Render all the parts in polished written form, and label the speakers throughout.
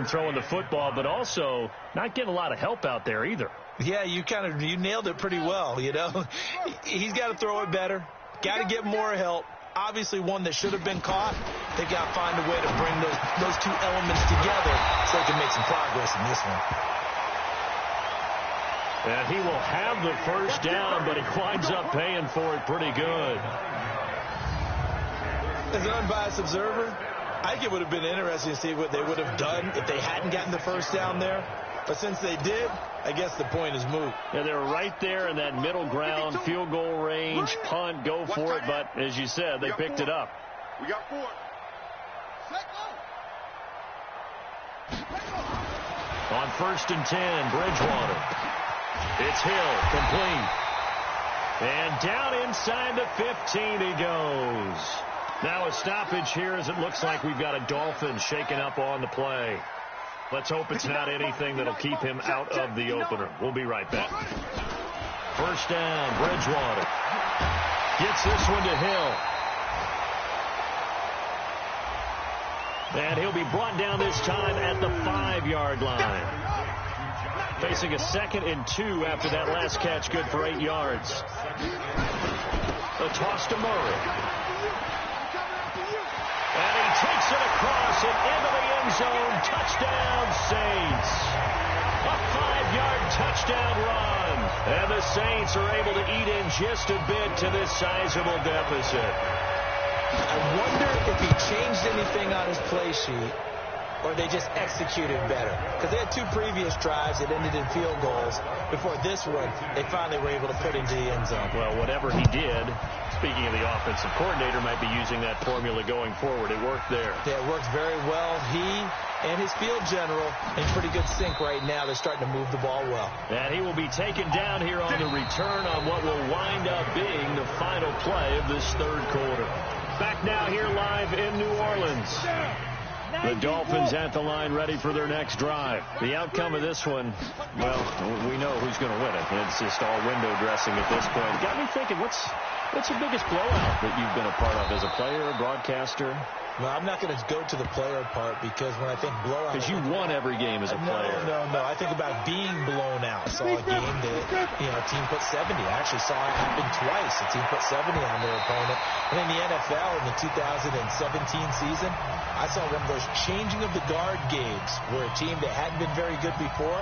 Speaker 1: throwing the football, but also not getting a lot of help out there either.
Speaker 2: Yeah, you nailed it pretty well, you know. He's got to throw it better, got to get more help. Obviously one that should have been caught. They got to find a way to bring those two elements together so they can make some progress in this one.
Speaker 1: And he will have the first down, but he winds up paying for it pretty good.
Speaker 2: As an unbiased observer, I think it would have been interesting to see what they would have done if they hadn't gotten the first down there. But since they did, I guess the point is moot.
Speaker 1: Yeah, they were right there in that middle ground, field goal range, punt, go for it. But as you said, they picked it up.
Speaker 3: We got 4.
Speaker 1: On 1st and 10, Bridgewater. It's Hill, complete. And down inside the 15 he goes. Now a stoppage here as it looks like we've got a Dolphin shaken up on the play. Let's hope it's not anything that'll keep him out of the opener. We'll be right back. First down, Bridgewater. Gets this one to Hill. And he'll be brought down this time at the 5-yard line. Facing a 2nd and 2 after that last catch, good for 8 yards. A toss to Murray. And he takes it across and into the end zone. Touchdown, Saints. A 5-yard touchdown run. And the Saints are able to eat in just a bit to this sizable deficit.
Speaker 2: I wonder if he changed anything on his play sheet or they just executed better. Because they had 2 previous drives that ended in field goals. Before this one, they finally were able to put into the end zone.
Speaker 1: Well, whatever he did, speaking of the offensive coordinator, might be using that formula going forward. It worked there.
Speaker 2: Yeah, it works very well. He and his field general in pretty good sync right now. They're starting to move the ball well.
Speaker 1: And he will be taken down here on the return on what will wind up being the final play of this 3rd quarter. Back now here live in New Orleans. The Dolphins at the line ready for their next drive. The outcome of this one, well, we know who's going to win it. It's just all window dressing at this point. It got me thinking, what's the biggest blowout that you've been a part of as a player, a broadcaster?
Speaker 2: Well, I'm not going to go to the player part because when I think blowout...
Speaker 1: Because you won every game as a player.
Speaker 2: No. I think about being blown out. I saw a game that, a team put 70. I actually saw it happen twice. A team put 70 on their opponent. And in the NFL in the 2017 season, I saw one of those changing of the guard games where a team that hadn't been very good before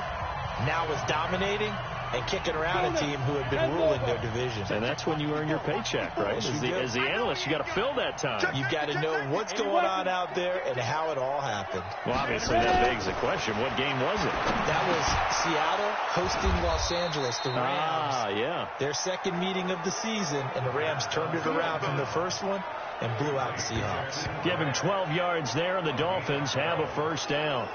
Speaker 2: now was dominating and kicking around a team who had been ruling their division.
Speaker 1: And that's when you earn your paycheck, right? As the analyst, you got to fill that time.
Speaker 2: You've got to know what's going on out there and how it all happened.
Speaker 1: Well, obviously, that begs the question, what game was it?
Speaker 2: That was Seattle hosting Los Angeles, the Rams.
Speaker 1: Yeah.
Speaker 2: Their 2nd meeting of the season, and the Rams turned it around from the first one and blew out the Seahawks.
Speaker 1: Give him 12 yards there, and the Dolphins have a first down.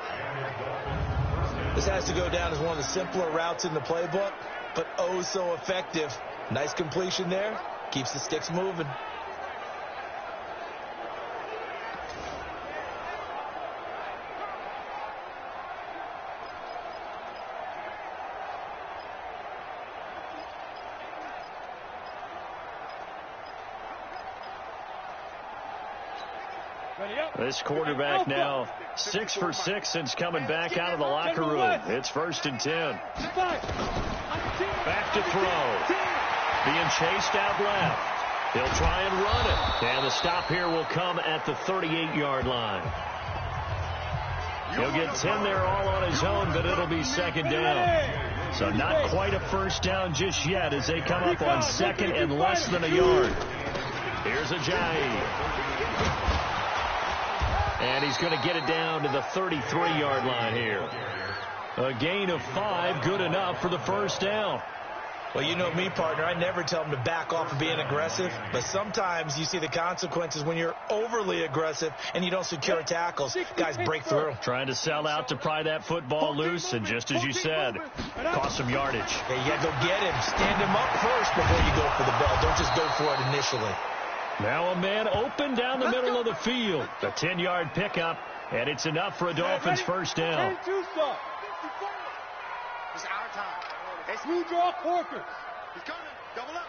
Speaker 2: This has to go down as one of the simpler routes in the playbook, but oh so effective. Nice completion there. Keeps the sticks moving.
Speaker 1: This quarterback now 6 for 6 since coming back out of the locker room. It's 1st and 10. Back to throw. Being chased out left. He'll try and run it. And the stop here will come at the 38-yard line. He'll get 10 there all on his own, but it'll be 2nd down. So not quite a first down just yet as they come up on 2nd and less than a yard. Here's Ajayi. And he's going to get it down to the 33-yard line here. A gain of 5, good enough for the first down.
Speaker 2: Well, you know me, partner. I never tell them to back off of being aggressive. But sometimes you see the consequences when you're overly aggressive and you don't secure tackles. Guys break through.
Speaker 1: Trying to sell out to pry that football loose. And just as you said, cost some yardage.
Speaker 2: Yeah, you got to go get him. Stand him up first before you go for the ball. Don't just go for it initially.
Speaker 1: Now a man open down the middle of the field. A 10-yard pickup, and it's enough for a Dolphins first down.
Speaker 3: It's our time. It's Blue Draw Corkers. He's coming. Double up.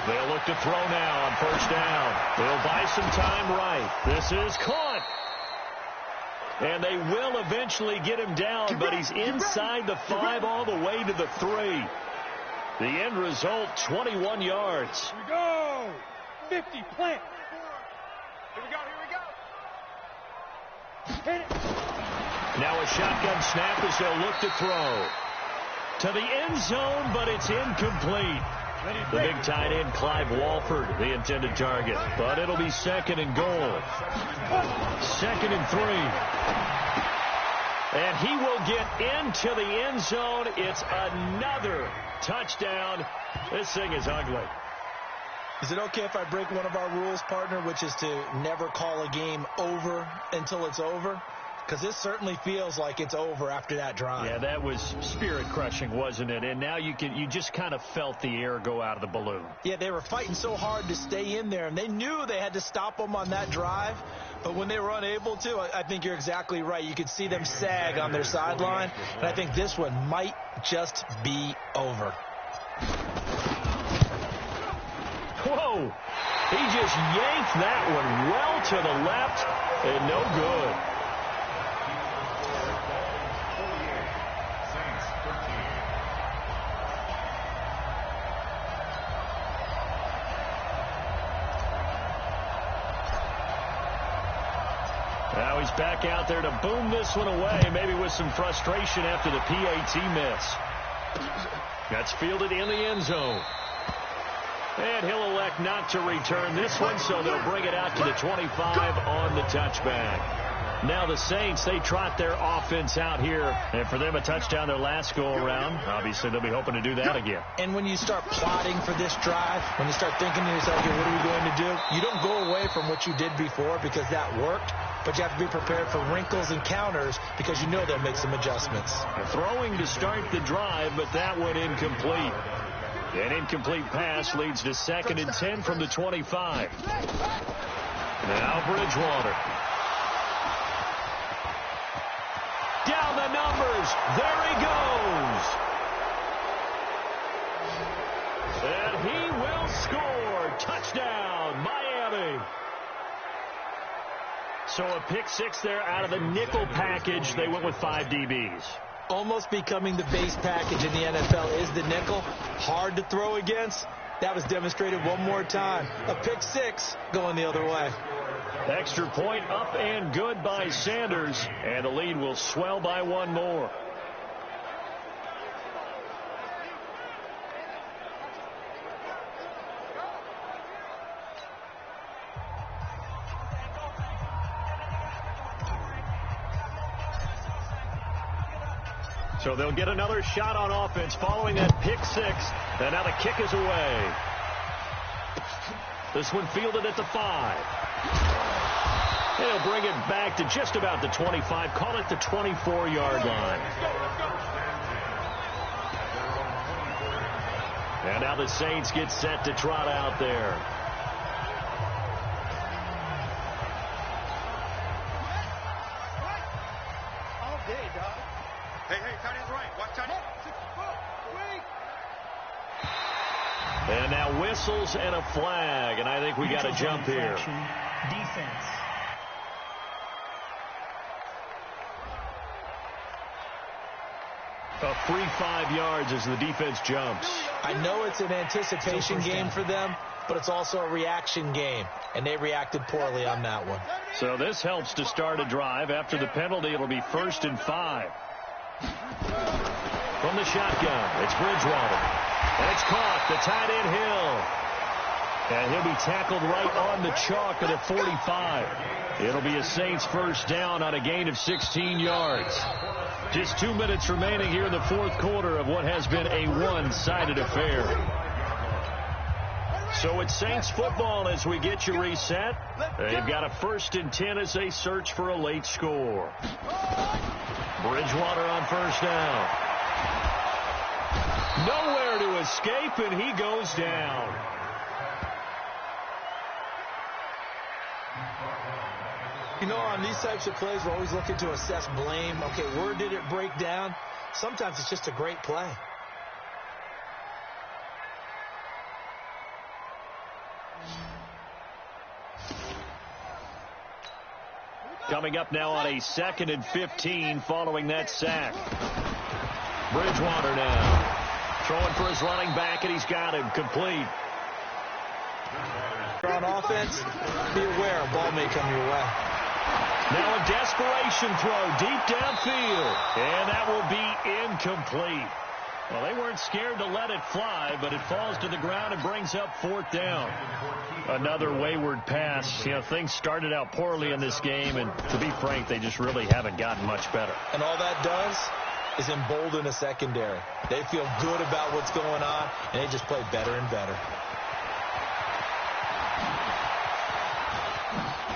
Speaker 1: They'll look to throw now on first down. They'll buy some time right. This is caught. And they will eventually get him down, but he's inside the 5 all the way to the 3. The end result, 21 yards.
Speaker 3: Here we go. 50, plant. Here we go, Hit it.
Speaker 1: Now a shotgun snap as they'll look to throw. To the end zone, but it's incomplete. The big tight end, Clive Walford, the intended target. But it'll be 2nd and goal. 2nd and 3. And he will get into the end zone. It's another touchdown. This thing is ugly.
Speaker 2: Is it okay if I break one of our rules, partner, which is to never call a game over until it's over? Because this certainly feels like it's over after that drive.
Speaker 1: Yeah, that was spirit-crushing, wasn't it? And now you just kind of felt the air go out of the balloon.
Speaker 2: Yeah, they were fighting so hard to stay in there, and they knew they had to stop them on that drive. But when they were unable to, I think you're exactly right. You could see them sag on their sideline, and I think this one might just be over.
Speaker 1: Whoa! He just yanked that one well to the left, and no good. Now he's back out there to boom this one away, maybe with some frustration after the PAT miss. That's fielded in the end zone. And he'll elect not to return this one, so they'll bring it out to the 25 on the touchback. Now the Saints, they trot their offense out here. And for them, a touchdown their last go-around. Obviously, they'll be hoping to do that again.
Speaker 2: And when you start plotting for this drive, when you start thinking to yourself, okay, what are we going to do? You don't go away from what you did before because that worked. But you have to be prepared for wrinkles and counters because you know they'll make some adjustments.
Speaker 1: Throwing to start the drive, but that one incomplete. An incomplete pass leads to 2nd and 10 from the 25. Now Bridgewater. Down the numbers. There he goes. And he will score. Touchdown, Miami. So a pick 6 there out of the nickel package. They went with 5 DBs.
Speaker 2: Almost becoming the base package in the NFL is the nickel. Hard to throw against. That was demonstrated one more time. A pick 6 going the other way.
Speaker 1: Extra point up and good by Sanders. And the lead will swell by 1 more. So they'll get another shot on offense following that pick 6. And now the kick is away. This one fielded at the 5. They'll bring it back to just about the 25. Call it the 24-yard line. And now the Saints get set to trot out there.
Speaker 3: All day, dog. Hey, tight end's right. Watch tight end.
Speaker 1: And now whistles and a flag, and I think we got a jump here.
Speaker 4: Defense.
Speaker 1: A free 5 yards as the defense jumps.
Speaker 2: I know it's an anticipation game for them, but it's also a reaction game, and they reacted poorly on that one.
Speaker 1: So this helps to start a drive. After the penalty, it'll be 1st and 5. From the shotgun, it's Bridgewater. And it's caught, the tight end Hill. And he'll be tackled right on the chalk at the 45. It'll be a Saints first down on a gain of 16 yards. Just 2 minutes remaining here in the 4th quarter of what has been a one-sided affair. So it's Saints football as we get you reset. They've got a 1st and 10 as they search for a late score. Bridgewater on first down. Nowhere to escape, and he goes down.
Speaker 2: You know, on these types of plays, we're always looking to assess blame. Okay, where did it break down? Sometimes it's just a great play.
Speaker 1: Coming up now on a 2nd and 15 following that sack. Bridgewater now. Throwing for his running back, and he's got him complete.
Speaker 2: On offense, be aware a ball may come your way.
Speaker 1: Now a desperation throw deep downfield, and that will be incomplete. Well, they weren't scared to let it fly, but it falls to the ground and brings up 4th down. Another wayward pass. You know, things started out poorly in this game, and to be frank, they just really haven't gotten much better.
Speaker 2: And all that does is embolden a secondary. They feel good about what's going on, and they just play better and better.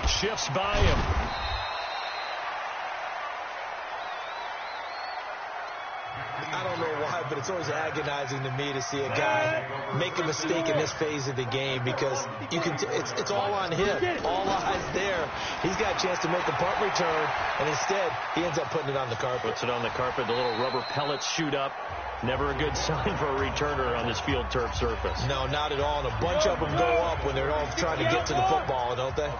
Speaker 1: Shifts by him.
Speaker 2: I don't know why, but it's always agonizing to me to see a guy make a mistake in this phase of the game, because you can it's all on him. All eyes there. He's got a chance to make a punt return, and instead he ends up putting it on the carpet.
Speaker 1: Puts it on the carpet. The little rubber pellets shoot up. Never a good sign for a returner on this field turf surface.
Speaker 2: No, not at all. And a bunch of them go up when they're all trying to get to the football, don't they?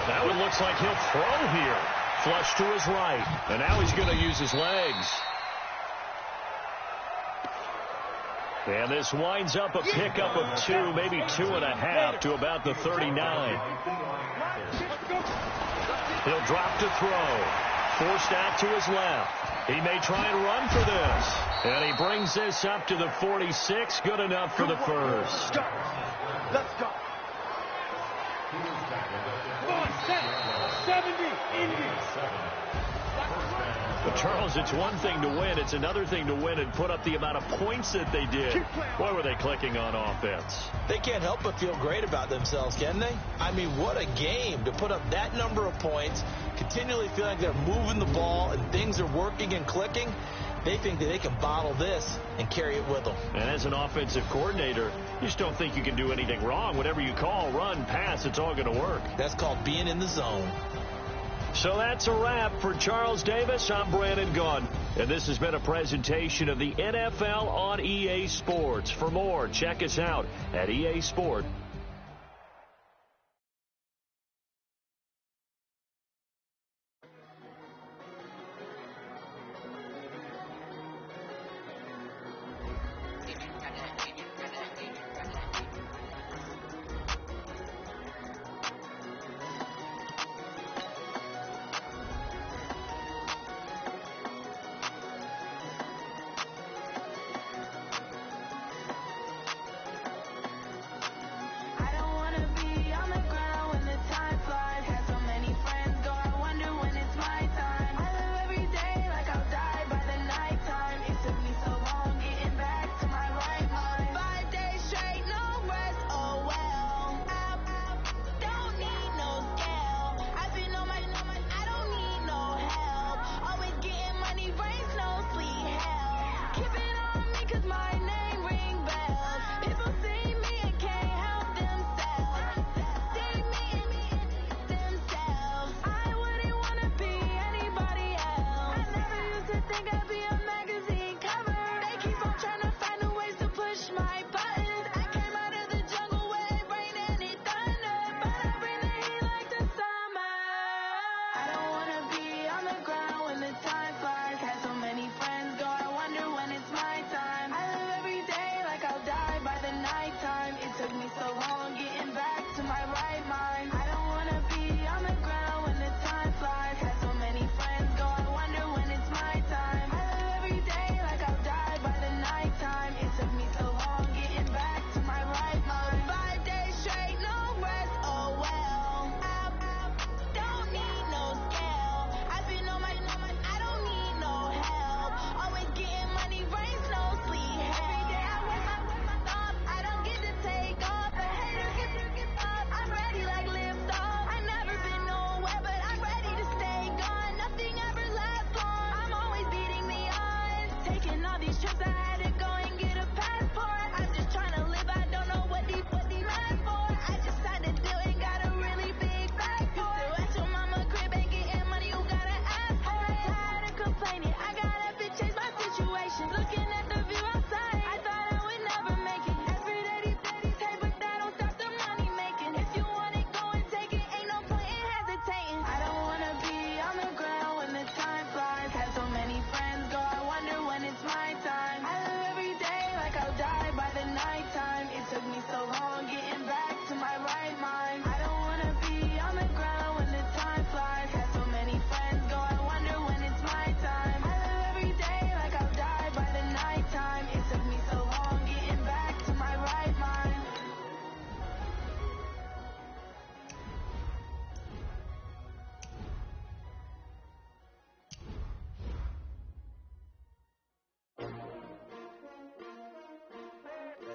Speaker 1: That one looks like he'll throw here. Flush to his right. And now he's going to use his legs. And this winds up a pickup of 2, maybe 2.5 to about the 39. He'll drop to throw. Forced out to his left. He may try and run for this. And he brings this up to the 46. Good enough for the first.
Speaker 3: Let's go. Come on, 70, Indians.
Speaker 1: But Charles, it's one thing to win. It's another thing to win and put up the amount of points that they did. Boy, were they clicking on offense.
Speaker 2: They can't help but feel great about themselves, can they? I mean, what a game to put up that number of points, continually feeling like they're moving the ball and things are working and clicking. They think that they can bottle this and carry it with them.
Speaker 1: And as an offensive coordinator, you just don't think you can do anything wrong. Whatever you call, run, pass, it's all going to work.
Speaker 2: That's called being in the zone.
Speaker 1: So that's a wrap for Charles Davis. I'm Brandon Gaudin, and this has been a presentation of the NFL on EA Sports. For more, check us out at EA Sport.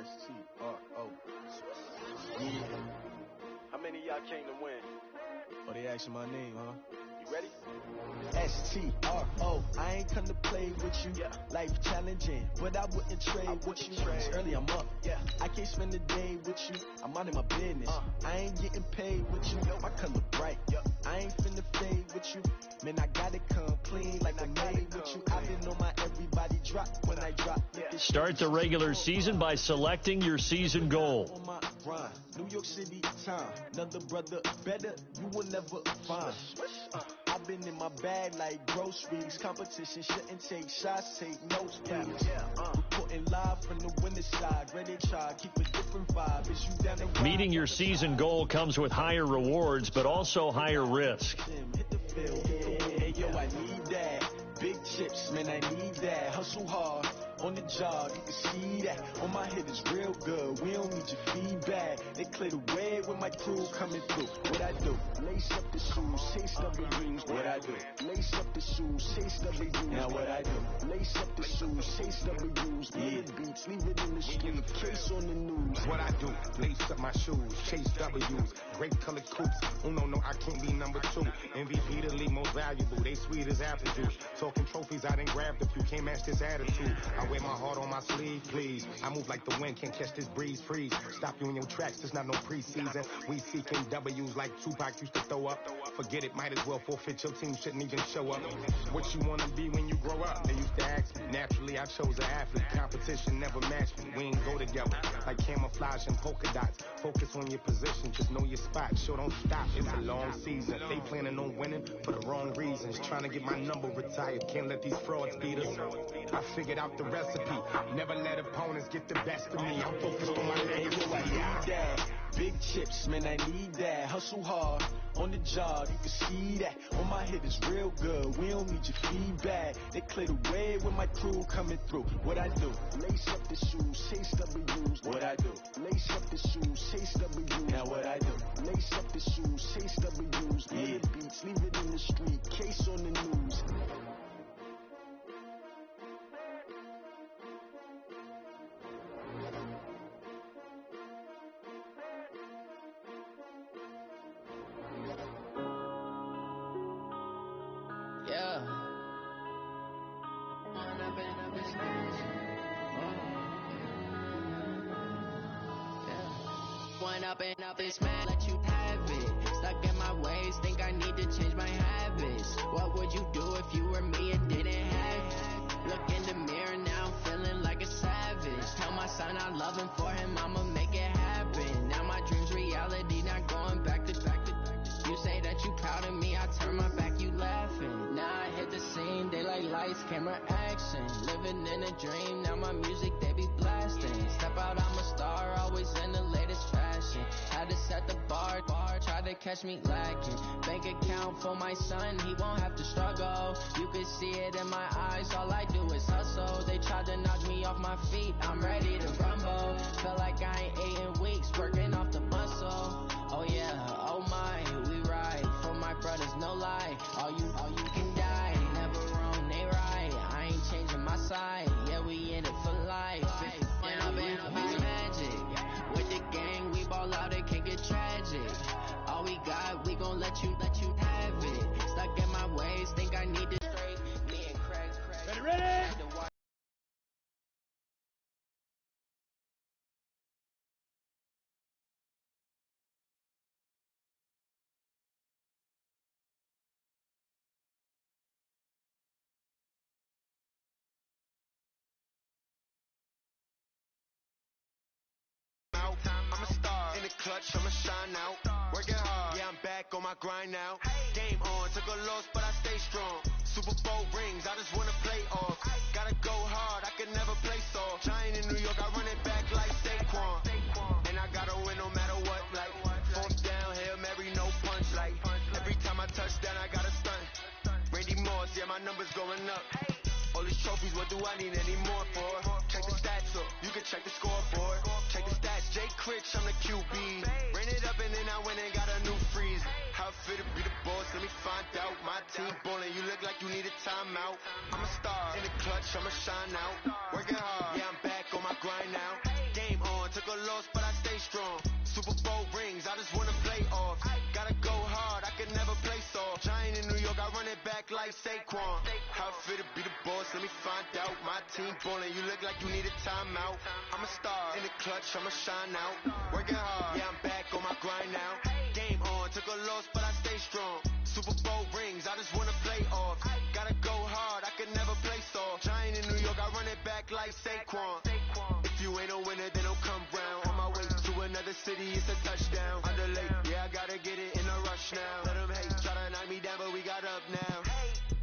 Speaker 4: S-T-R-O. Yeah.
Speaker 5: How many of y'all came to win?
Speaker 4: Oh, they asking my name, huh?
Speaker 5: You ready?
Speaker 4: S-T-R-O. I ain't come to play with you. Yeah. Life challenging, but I wouldn't trade with you. It's early, I'm up. Yeah. I can't spend a day with you. I'm minding my business. I ain't getting paid with you. My color bright. I ain't finna fade with you. Man, I gotta come clean like I made with you. I've been on my everybody drop when I drop.
Speaker 1: Start the regular season by selecting your season goal.
Speaker 4: On my grind, New York City time. Another brother better, you will never find. I've been in my bag like groceries. Competition shouldn't take shots, take notes, please. Reporting live from the winning side. Ready to try, keep a different vibe. Is you down the ride?
Speaker 1: Meeting your season goal comes with higher rewards, but also higher risk.
Speaker 4: Hit the field. Hey, yo, I need that. Big chips, man, I need that. Hustle hard. On the job, you can see that. On my head is real good. We don't need your feedback. They clear the way with my crew coming through. What I do? Lace up the shoes, chase W's. What I do? Lace up the shoes, chase W's. Now what I do? Lace up the shoes, chase W's. Yeah. Beats, leave it in the street. Case on the news.
Speaker 6: What I do? Lace up my shoes, chase W's. Great colored coops. Oh no, I can't be number 2. MVP the league most valuable. They sweet as apple juice. Talking trophies, I didn't grab the few. Can't match this attitude. I wear my heart on my sleeve, please. I move like the wind, can't catch this breeze, freeze. Stop you in your tracks, there's not no preseason. We seeking W's like Tupac used to throw up. Forget it, might as well forfeit. Your team shouldn't even show up. What you wanna be when you grow up? They used to ask me. Naturally, I chose an athlete. Competition never matched me. We ain't go together like camouflage and polka dots. Focus on your position, just know your spot. Sure, don't stop, it's a long season. They planning on winning for the wrong reasons. Trying to get my number retired. Can't let these frauds beat us. I figured out the recipe. Never let opponents get the best of me. I'm focused on my legacy.
Speaker 4: I need that. Big chips, man, I need that. Hustle hard. On the job, you can see that. On my head is real good. We don't need your feedback. They clear the way with my crew coming through. What I do? Lace up the shoes, chase W's. What I do? Lace up the shoes, chase W's. Now what I do? Lace up the shoes, chase W's. Yeah. Beats, leave it in the street. Case on the news.
Speaker 7: Yeah. One up and up is mad, let you have it. Stuck in my ways, think I need to change my habits. What would you do if you were me and didn't have it? Look in the mirror now, feeling like a savage. Tell my son I love him, for him I'ma make it happen. Now my dream's reality, not going back to. You say that you proud of me, I turn my back, you laughing. Now I hit the scene, daylight lights, camera action. Living in a dream, now my music they be blasting. Step out, I'm a star, always in the latest fashion. Had to set the bar, try to catch me lacking. Bank account for my son, he won't have to struggle. You can see it in my eyes, all I do is hustle. They tried to knock me off my feet, I'm ready to rumble. Felt like I ain't ate in weeks, working off the muscle. Oh yeah, oh my, we ride for my brothers, no lie. All you can die, never wrong, they right. I ain't changing my side, yeah, we in it for life. And up is magic. With the gang, we ball out, it can get tragic. All we got, we gon' let you have it. Stuck in my ways, think I need to straight. Me and Craig. Ready?
Speaker 3: I'm a star in the clutch, I'ma shine out. Working hard, yeah, I'm back on my grind now. Game on, took a loss, but I stay strong. Super Bowl rings, I just wanna play off. Gotta go hard, I can never play soft. Giant in New York, I run it back like Saquon. And I gotta win no matter what, like fourth down, Hail Mary, no punch. Like every time I touch down, I gotta stunt. Randy Moss, yeah, my numbers going up. All these trophies, what do I need any more for? Check the stats up, you can check the scoreboard. Check the stats, Jay Critch, I'm the QB. Ran it up and then I went and got a new freeze. How fit to be the boss, let me find out. My team ballin', you look like you need a timeout. I'm a star in the clutch, I'ma shine out. Working hard, yeah, I'm back on my grind now. Game on, took a loss, but I stay strong. Super Bowl rings, I just wanna play off. Gotta go hard, I can never play soft. Giant in New York, I run it back like Saquon. How fit to be the boss, let me find out. My team ballin', you look like you need a timeout. I'm a star in the clutch, I'ma shine out. Working hard, yeah, I'm back on my grind now. Game on, took a loss, but I stay strong. Super Bowl rings, I just wanna play off. Gotta go hard, I can never play soft. Giant in New York, I run it back like Saquon. If you ain't a winner, then don't come round. On my way to another city, it's a touchdown. Underlay, yeah, I gotta get it in a rush now. Let them hate, try to knock me down, but we got up now.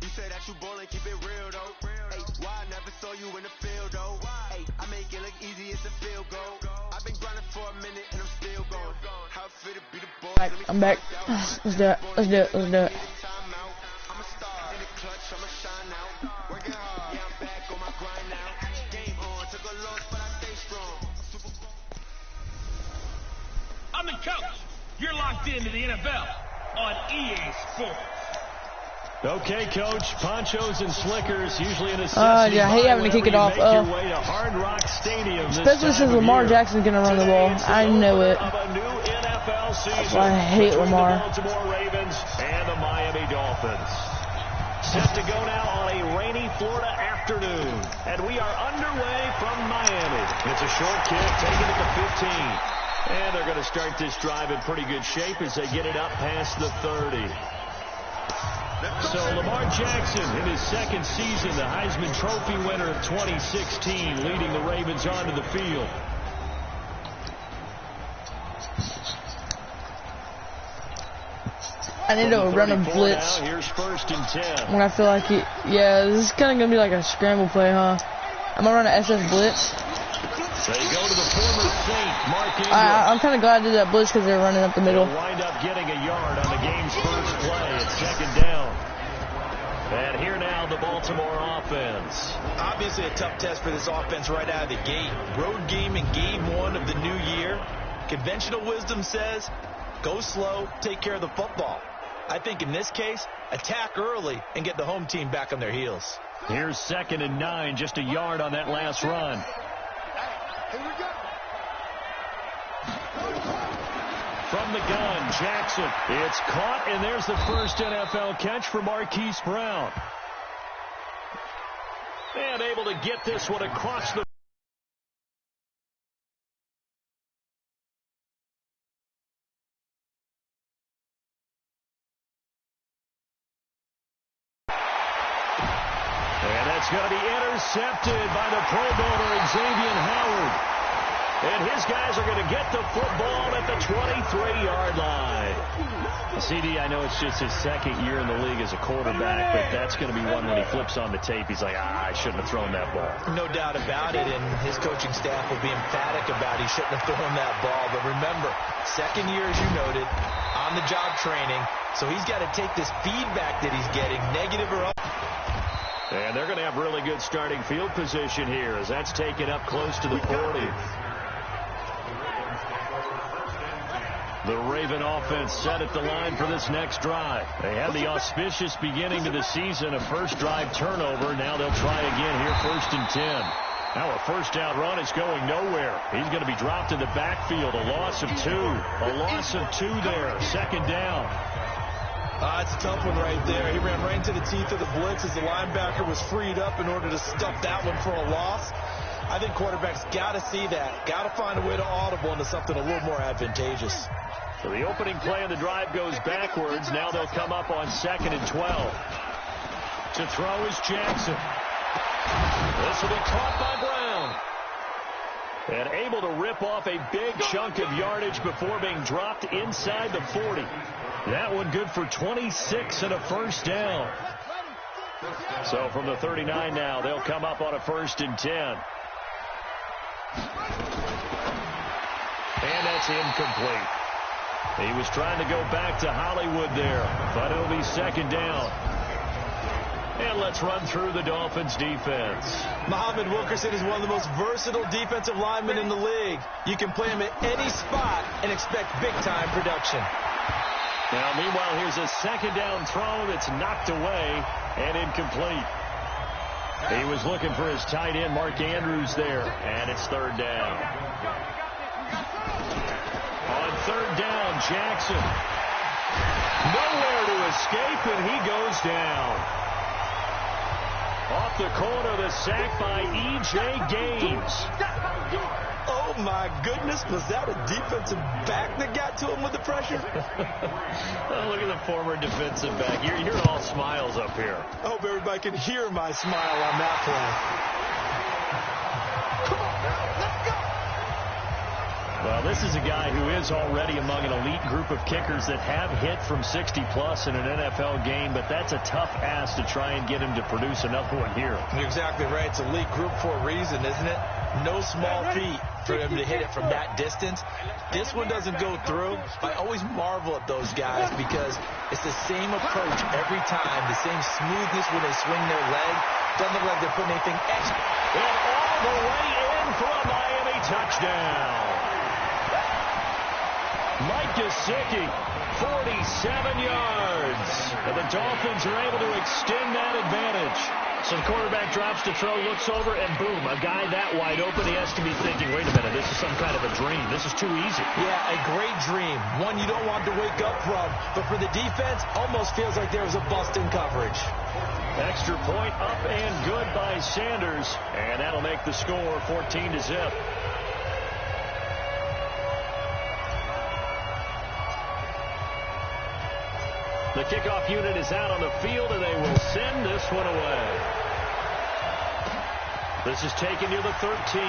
Speaker 3: You say that you ballin', keep it real though. Hey, why I never saw you in the field though? Hey, I make it look easy, it's a field goal. I've been grinding for a minute and I'm still going. How fit to be the boss?
Speaker 8: Right, I'm back. Let's do it. Let's do it. Let's do it.
Speaker 3: I'm a star in the clutch, I'ma shine out. Working hard, yeah, I'm back on my grind now. Game on, took a loss, but I stay strong.
Speaker 9: I'm the coach. You're locked into the NFL on EA Sports.
Speaker 1: Okay, Coach. Ponchos and slickers, usually a necessity.
Speaker 8: Yeah, I hate having to kick it off. Especially since Lamar Jackson's going to run the ball. I know it. That's why I hate Lamar.
Speaker 1: Baltimore Ravens and the Miami Dolphins. Set to go now on a rainy Florida afternoon. And we are underway from Miami. It's a short kick, taken at the 15. And they're going to start this drive in pretty good shape as they get it up past the 30. So Lamar Jackson in his second season, the Heisman Trophy winner of 2016, leading the Ravens onto the field.
Speaker 8: I need to run a blitz.
Speaker 1: Here's 1st and 10.
Speaker 8: When I feel like it. Yeah, this is kind of going to be like a scramble play, huh? I'm going to run an SS blitz.
Speaker 1: They go to the former Saint, Mark Ingram.
Speaker 8: I'm kind of glad I did that blitz because they're running up the middle.
Speaker 1: They'll wind up getting a yard on the game's first play. It's 2nd down. And here now the Baltimore offense.
Speaker 2: Obviously a tough test for this offense right out of the gate. Road game in game 1 of the new year. Conventional wisdom says, go slow, take care of the football. I think in this case, attack early and get the home team back on their heels.
Speaker 1: Here's 2nd and 9, just a yard on that last run.
Speaker 6: Here we go.
Speaker 1: From the gun, Jackson. It's caught, and there's the first NFL catch for Marquise Brown. And able to get this one across the... And that's going to be intercepted by the Pro Bowler Xavier Howard. And his guys are going to get the football at the 23-yard line. CD, I know it's just his 2nd year in the league as a quarterback, but that's going to be one when he flips on the tape. He's like, I shouldn't have thrown that ball.
Speaker 2: No doubt about it, and his coaching staff will be emphatic about he shouldn't have thrown that ball. But remember, 2nd year, as you noted, on-the-job training, so he's got to take this feedback that he's getting, negative or up.
Speaker 1: And they're going to have really good starting field position here as that's taken up close to the 40. The Raven offense set at the line for this next drive. They had the auspicious beginning to the season, a first drive turnover. Now they'll try again here, 1st and 10. Now a first down run is going nowhere. He's going to be dropped in the backfield. A loss of 2. A loss of 2 there. 2nd down.
Speaker 2: It's a tough one right there. He ran right into the teeth of the blitz as the linebacker was freed up in order to stuff that one for a loss. I think quarterbacks got to see that. Got to find a way to audible into something a little more advantageous.
Speaker 1: So the opening play of the drive goes backwards. Now they'll come up on 2nd and 12. To throw is Jackson. This will be caught by Brown. And able to rip off a big chunk of yardage before being dropped inside the 40. That one good for 26 and a first down. So from the 39 now, they'll come up on a 1st and 10. And that's incomplete. He was trying to go back to Hollywood there, but it'll be 2nd down. And let's run through the Dolphins defense.
Speaker 2: Muhammad Wilkerson is one of the most versatile defensive linemen in the league. You can play him at any spot and expect big-time production.
Speaker 1: Now, meanwhile, here's a second down throw that's knocked away and incomplete. He was looking for his tight end, Mark Andrews, there, and it's third down. On third down, Jackson. Nowhere to escape, and he goes down. Off the corner, the sack by E.J. Gaines.
Speaker 2: Oh, my goodness. Was that a defensive back that got to him with the pressure?
Speaker 1: Oh, look at the former defensive back. You're all smiles up here.
Speaker 2: I hope everybody can hear my smile on that play.
Speaker 3: Come on, let's go.
Speaker 1: Well, this is a guy who is already among an elite group of kickers that have hit from 60-plus in an NFL game, but that's a tough ask to try and get him to produce another one here.
Speaker 2: You're exactly right. It's elite group for a reason, isn't it? No small feat for him to hit it from that distance. This one doesn't go through. I always marvel at those guys because it's the same approach every time, the same smoothness when they swing their leg. Doesn't look like they're putting anything extra.
Speaker 1: And all the way in for a Miami touchdown. Mike Gesicki, 47 yards. And the Dolphins are able to extend that advantage. So the quarterback drops to throw, looks over, and boom, a guy that wide open. He has to be thinking, wait a minute, this is some kind of a dream. This is too easy.
Speaker 2: Yeah, a great dream. One you don't want to wake up from. But for the defense, almost feels like there was a bust in coverage.
Speaker 1: Extra point up and good by Sanders. And that'll make the score 14-0. The kickoff unit is out on the field, and they will send this one away. This is taken near the 13.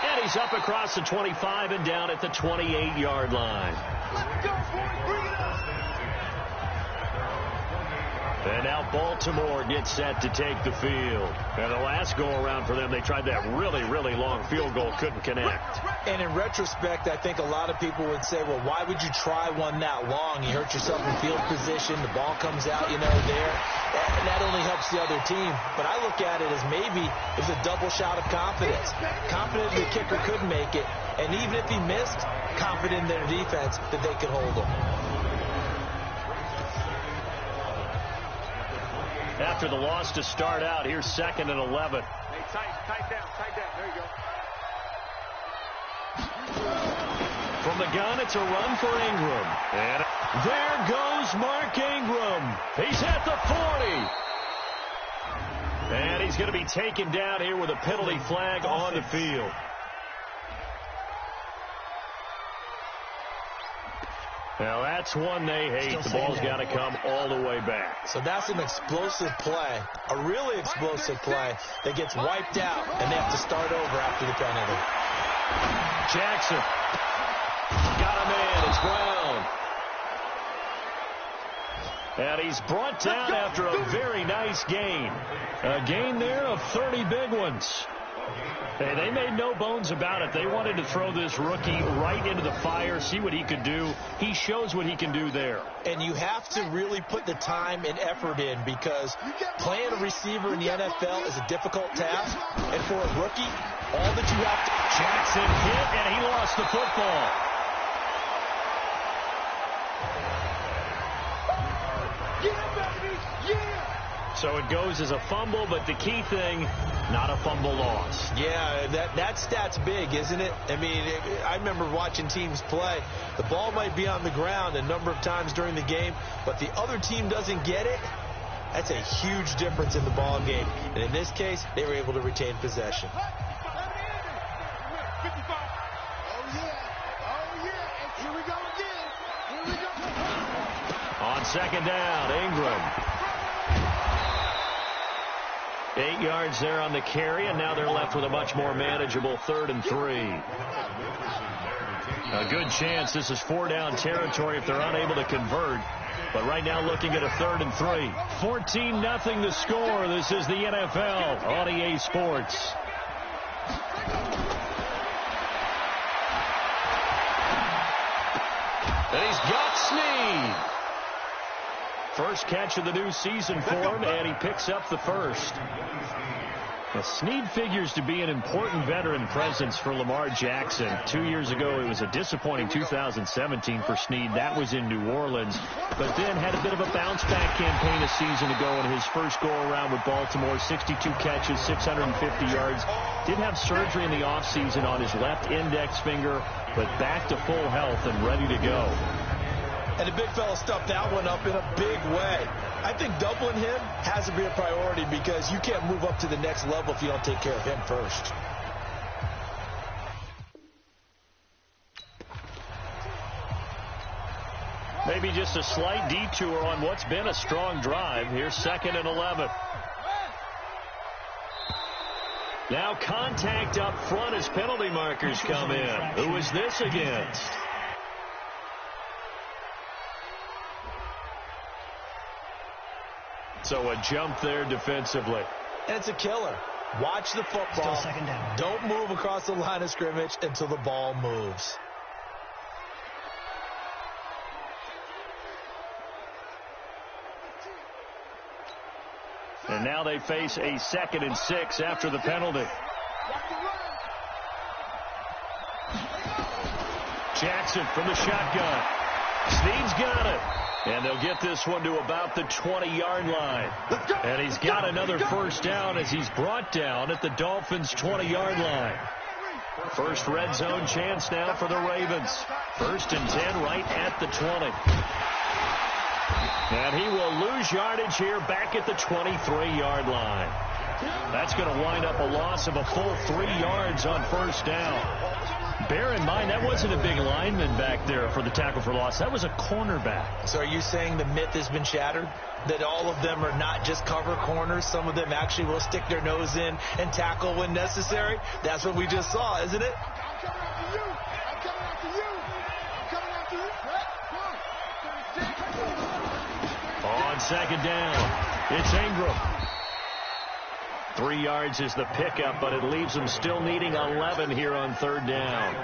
Speaker 1: And he's up across the 25 and down at the 28-yard line.
Speaker 3: Let's go, boys. Bring it up.
Speaker 1: And now Baltimore gets set to take the field. And the last go-around for them, they tried that really, really long field goal, couldn't connect.
Speaker 2: And in retrospect, I think a lot of people would say, well, why would you try one that long? You hurt yourself in field position. The ball comes out, there. And that only helps the other team. But I look at it as maybe it was a double shot of confidence. Confident the kicker could make it. And even if he missed, confident in their defense that they could hold him.
Speaker 1: After the loss to start out, here's 2nd and 11.
Speaker 5: Hey, tight down. There you go.
Speaker 1: From the gun, it's a run for Ingram. And there goes Mark Ingram. He's at the 40. And he's going to be taken down here with a penalty flag on the field. Now, that's one they hate. The ball's got to come all the way back.
Speaker 2: So that's an explosive play, a really explosive play that gets wiped out, and they have to start over after the penalty.
Speaker 1: Jackson. Got him in. It's Brown. And he's brought down after a very nice gain. A gain there of 30 big ones. Hey, they made no bones about it. They wanted to throw this rookie right into the fire, see what he could do. He shows what he can do there.
Speaker 2: And you have to really put the time and effort in because playing a receiver in the NFL is a difficult task. And for a rookie, all that you have to...
Speaker 1: Jackson hit, and he lost the football. So it goes as a fumble, but the key thing, not a fumble loss.
Speaker 2: Yeah, that stat's big, isn't it? I mean, I remember watching teams play. The ball might be on the ground a number of times during the game, but the other team doesn't get it. That's a huge difference in the ball game. And in this case, they were able to retain possession.
Speaker 1: On 2nd down, Ingram. 8 yards there on the carry, and now they're left with a much more manageable 3rd and 3. A good chance this is 4-down territory if they're unable to convert. But right now looking at a 3rd and 3. 14-0 the score. This is the NFL on EA Sports. And he's got Snead. First catch of the new season for him, and he picks up the first. Now, Snead figures to be an important veteran presence for Lamar Jackson. 2 years ago, it was a disappointing 2017 for Snead. That was in New Orleans, but then had a bit of a bounce-back campaign a season ago in his first go-around with Baltimore. 62 catches, 650 yards. Did have surgery in the offseason on his left index finger, but back to full health and ready to go.
Speaker 2: And the big fella stuffed that one up in a big way. I think doubling him has to be a priority because you can't move up to the next level if you don't take care of him first.
Speaker 1: Maybe just a slight detour on what's been a strong drive. Here's 2nd and 11. Now contact up front as penalty markers come in. Who is this against? So a jump there defensively.
Speaker 2: And it's a killer. Watch the football.
Speaker 10: Still 2nd down.
Speaker 2: Don't move across the line of scrimmage until the ball moves.
Speaker 1: And now they face a 2nd and 6 after the penalty. Jackson from the shotgun. Snead's got it. And they'll get this one to about the 20-yard line. And he's got another first down as he's brought down at the Dolphins' 20-yard line. First red zone chance now for the Ravens. 1st and 10 right at the 20. And he will lose yardage here back at the 23-yard line. That's going to wind up a loss of a full 3 yards on first down. Bear in mind, that wasn't a big lineman back there for the tackle for loss. That was a cornerback.
Speaker 2: So are you saying the myth has been shattered? That all of them are not just cover corners? Some of them actually will stick their nose in and tackle when necessary? That's what we just saw, isn't it?
Speaker 1: On 2nd down, it's Ingram. 3 yards is the pickup, but it leaves them still needing 11 here on 3rd down.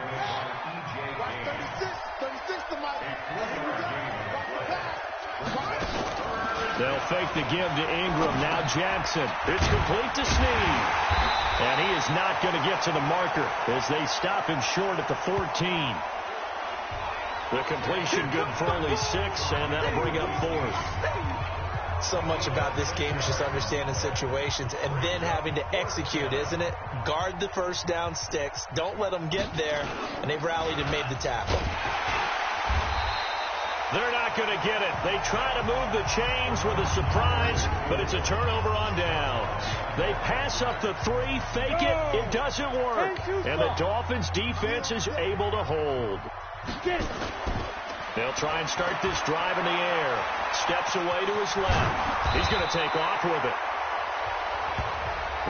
Speaker 1: They'll fake the give to Ingram. Now Jackson. It's complete to Snead. And he is not going to get to the marker as they stop him short at the 14. The completion good for only 6, and that'll bring up 4th.
Speaker 2: So much about this game is just understanding situations and then having to execute, isn't it? Guard the first down sticks. Don't let them get there. And they've rallied and made the tackle.
Speaker 1: They're not going to get it. They try to move the chains with a surprise, but it's a turnover on downs. They pass up the 3, fake it. It doesn't work. And the Dolphins defense is able to hold. They'll try and start this drive in the air. Steps away to his left. He's going to take off with it.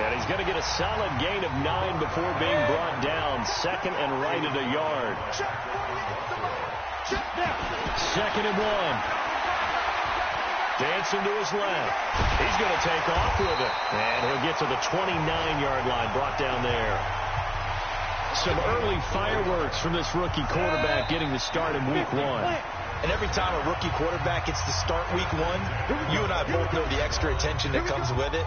Speaker 1: And he's going to get a solid gain of 9 before being brought down. 2nd and right at a yard. 2nd and 1. Dancing to his left. He's going to take off with it. And he'll get to the 29-yard line, brought down there. Some early fireworks from this rookie quarterback getting the start in week 1.
Speaker 2: And every time a rookie quarterback gets to start week 1, you and I both know the extra attention that comes with it.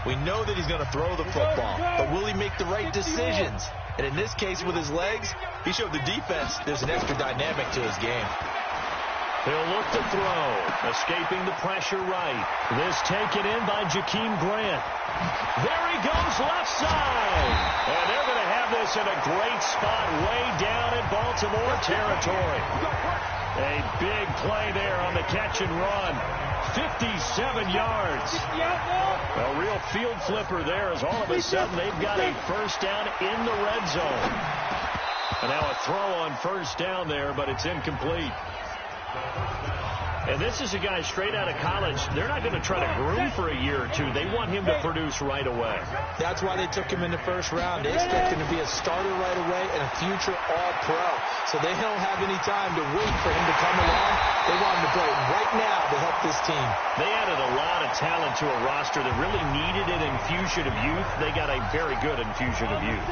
Speaker 2: We know that he's going to throw the football, but will he make the right decisions? And in this case with his legs, he showed the defense there's an extra dynamic to his game.
Speaker 1: He'll look to throw, escaping the pressure right. This taken in by Jakeem Grant. There he goes left side. And they're going to have this in a great spot way down in Baltimore territory. A big play there on the catch and run. 57 yards. A real field flipper there as all of a sudden they've got a first down in the red zone. And now a throw on first down there, but it's incomplete. And this is a guy straight out of college. They're not going to try to groom for a year or 2. They want him to produce right away.
Speaker 2: That's why they took him in the first round. They expect him to be a starter right away and a future All-Pro. So they don't have any time to wait for him to come along. They want him to play right now to help this team.
Speaker 1: They added a lot of talent to a roster that really needed an infusion of youth. They got a very good infusion of youth.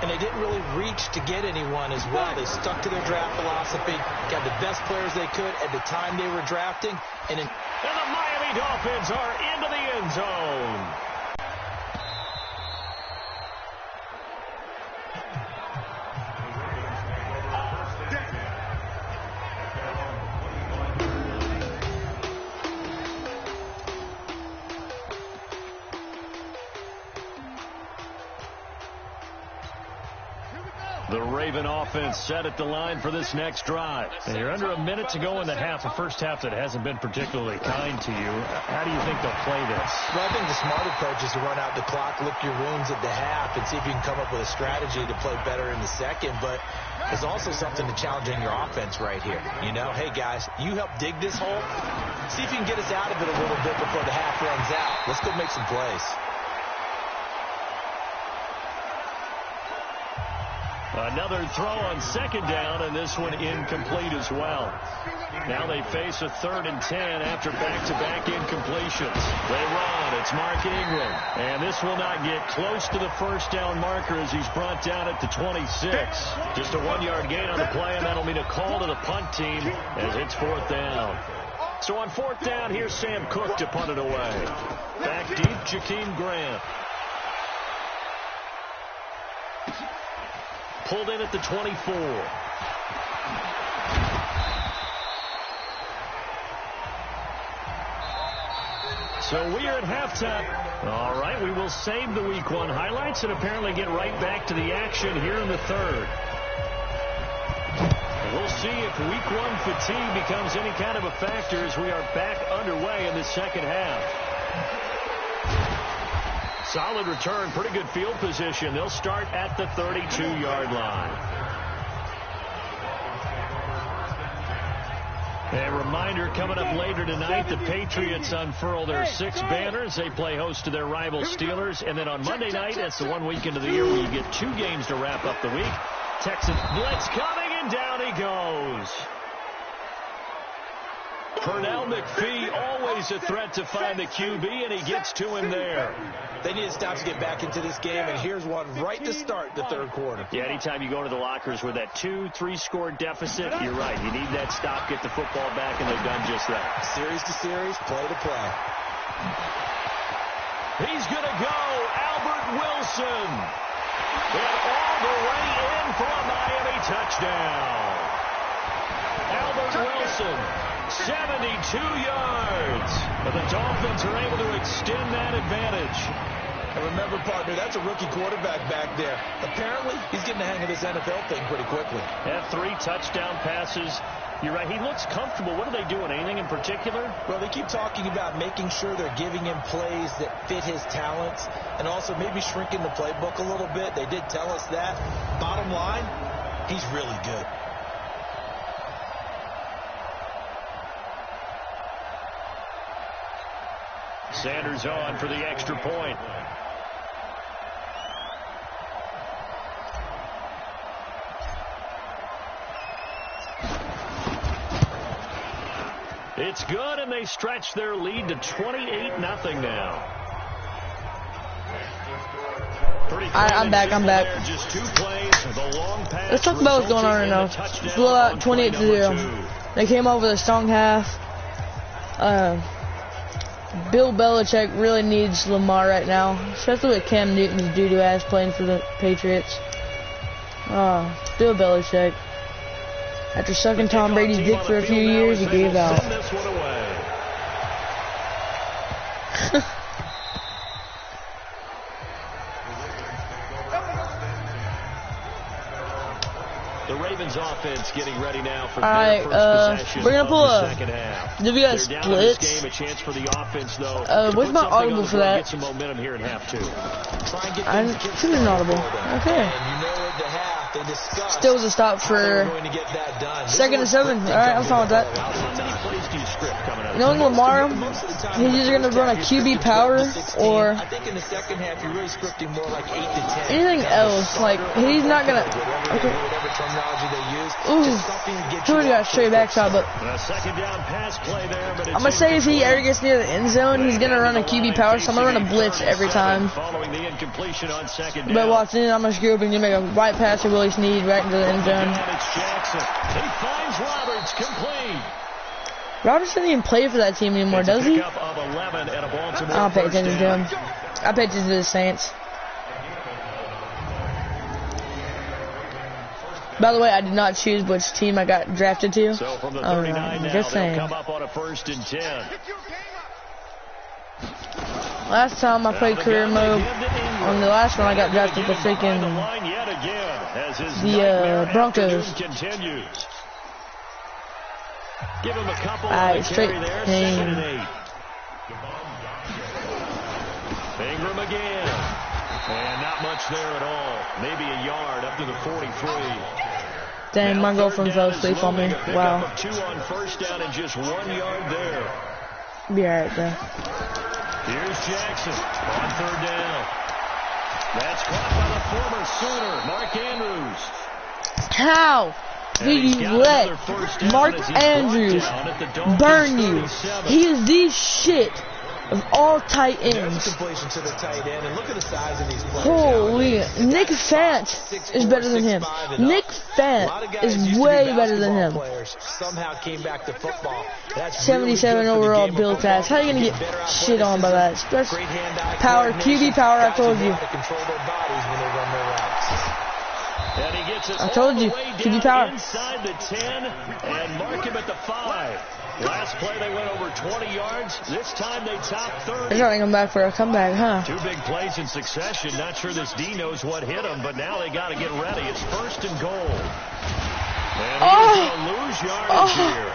Speaker 2: and they didn't really reach to get anyone as well. They stuck to their draft philosophy, got the best players they could at the time they were drafting.
Speaker 1: And the Miami Dolphins are into the end zone. The Raven offense set at the line for this next drive. And you're under a minute to go in the half, a first half that hasn't been particularly kind to you. How do you think they'll play this?
Speaker 2: Well, I think the smart approach is to run out the clock, lick your wounds at the half, and see if you can come up with a strategy to play better in the second. But there's also something to challenging your offense right here. You know, hey, guys, you help dig this hole. See if you can get us out of it a little bit before the half runs out. Let's go make some plays.
Speaker 1: Another throw on second down, and this one incomplete as well. Now they face a 3rd and 10 after back-to-back incompletions. They run. It's Mark Ingram. And this will not get close to the first down marker as he's brought down at the 26. Just a 1-yard gain on the play, and that'll mean a call to the punt team as it's 4th down. So on 4th down, here's Sam Cook to punt it away. Back deep, Jakeem Grant. Pulled in at the 24. So we are at halftime. All right, we will save the Week 1 highlights and apparently get right back to the action here in the 3rd. We'll see if Week 1 fatigue becomes any kind of a factor as we are back underway in the second half. Solid return, pretty good field position. They'll start at the 32-yard line. A reminder, coming up later tonight, the Patriots unfurl their 6 banners. They play host to their rival Steelers. And then on Monday night, that's the one weekend of the year where you get 2 games to wrap up the week. Texans blitz coming, and down he goes. Pernell McPhee, always a threat to find the QB, and he gets to him there.
Speaker 2: They need a stop to get back into this game, and here's one right to start the 3rd quarter.
Speaker 1: Yeah, anytime you go to the lockers with that 2-3 score deficit, you're right. You need that stop, get the football back, and they've done just that.
Speaker 2: Series to series, play to play.
Speaker 1: He's going to go, Albert Wilson. And all the way in for a Miami touchdown. Albert Wilson. 72 yards. But the Dolphins are able to extend that advantage.
Speaker 2: And remember, partner, that's a rookie quarterback back there. Apparently, he's getting the hang of this NFL thing pretty quickly.
Speaker 1: Had 3 touchdown passes. You're right. He looks comfortable. What are they doing? Anything in particular?
Speaker 2: Well, they keep talking about making sure they're giving him plays that fit his talents and also maybe shrinking the playbook a little bit. They did tell us that. Bottom line, he's really good.
Speaker 1: Sanders on for the extra point. It's good, and they stretch their lead to 28-0 now.
Speaker 8: I'm back.
Speaker 1: Just 2 plays, the long pass.
Speaker 8: Let's talk about what's going on right now. Blowout 28-0. They came over the strong half. Bill Belichick really needs Lamar right now, especially with Cam Newton's doo-doo ass playing for the Patriots. Bill Belichick. After sucking Tom Brady's dick for a few years, he gave out.
Speaker 1: The Ravens offense getting ready now for their first possession.
Speaker 8: We're gonna pull
Speaker 1: a second half.
Speaker 8: Did we got splits?
Speaker 1: Game, a chance for the offense, though.
Speaker 8: What's my audible for that?
Speaker 1: Get some momentum here in half 2.
Speaker 8: I'm choosing audible. Okay. Still was a stop for 2nd and 7. All right, I'm fine with that.
Speaker 1: How many plays do you script coming up?
Speaker 8: knowing Lamar, he's either gonna run a QB power or
Speaker 2: I think in the second half you're really scripting more like 8 to 10.
Speaker 8: anything else. Like he's not gonna. Okay.
Speaker 2: Whatever terminology they use.
Speaker 8: Ooh,
Speaker 2: Just something to get
Speaker 8: Jordan got a straight back shot, but
Speaker 1: A second down pass play there, but
Speaker 8: I'm gonna say if he ever gets near the end zone, he's gonna run a QB power. So I'm gonna run a blitz every time.
Speaker 1: Following the incompletion on second down.
Speaker 8: But watch in, I'm gonna screw up and make a right pass to Willie Snead right into the end zone.
Speaker 1: It's Jackson. He finds Roberts complete.
Speaker 8: Roberts doesn't even play for that team anymore, does he?
Speaker 1: Pickup of 11 and a Baltimore
Speaker 8: I don't pay
Speaker 1: first
Speaker 8: attention to
Speaker 1: down.
Speaker 8: him. I pay attention to the Saints. By the way, I did not choose which team I got drafted to.
Speaker 1: So from the 39 now,
Speaker 8: just
Speaker 1: they'll
Speaker 8: saying.
Speaker 1: come up on a 1st and 10.
Speaker 8: Last time I played career mode, on the last one I got drafted to
Speaker 1: The
Speaker 8: freaking
Speaker 1: line yet again as his
Speaker 8: the
Speaker 1: nightmare
Speaker 8: Broncos.
Speaker 1: afternoon continues. Give him a couple
Speaker 8: Alright,
Speaker 1: on the
Speaker 8: straight
Speaker 1: carry there.
Speaker 8: pain.
Speaker 1: 2nd and 8. Ingram again. And not much there at all. Maybe a yard up to the 43.
Speaker 8: Dang, my girlfriend fell asleep on me. Wow.
Speaker 1: 2 on 1st down and just 1 yard there.
Speaker 8: Be alright though.
Speaker 1: Here's Jackson on 3rd down. That's caught by the former Sooner, Mark Andrews.
Speaker 8: How did you let Mark Andrews burn you? He is the shit of all tight ends.
Speaker 2: Completion to the tight end, and look at the size of these players.
Speaker 8: Holy, Nick Fant is better than him. Nick Fant is way better than him.
Speaker 2: Somehow came back to football. That's
Speaker 8: 77 overall build class. How are you gonna get shit on by that? Especially power, QB power. I told you. I told you, QB power.
Speaker 1: Inside the 10 and mark him at the 5. Last play they went over 20 yards. This time they top 30.
Speaker 8: They're trying to come back for a comeback, huh?
Speaker 1: 2 big plays in succession. Not sure this D knows what hit him, but now they got to get ready. It's 1st and goal. And he's going to lose yardage here.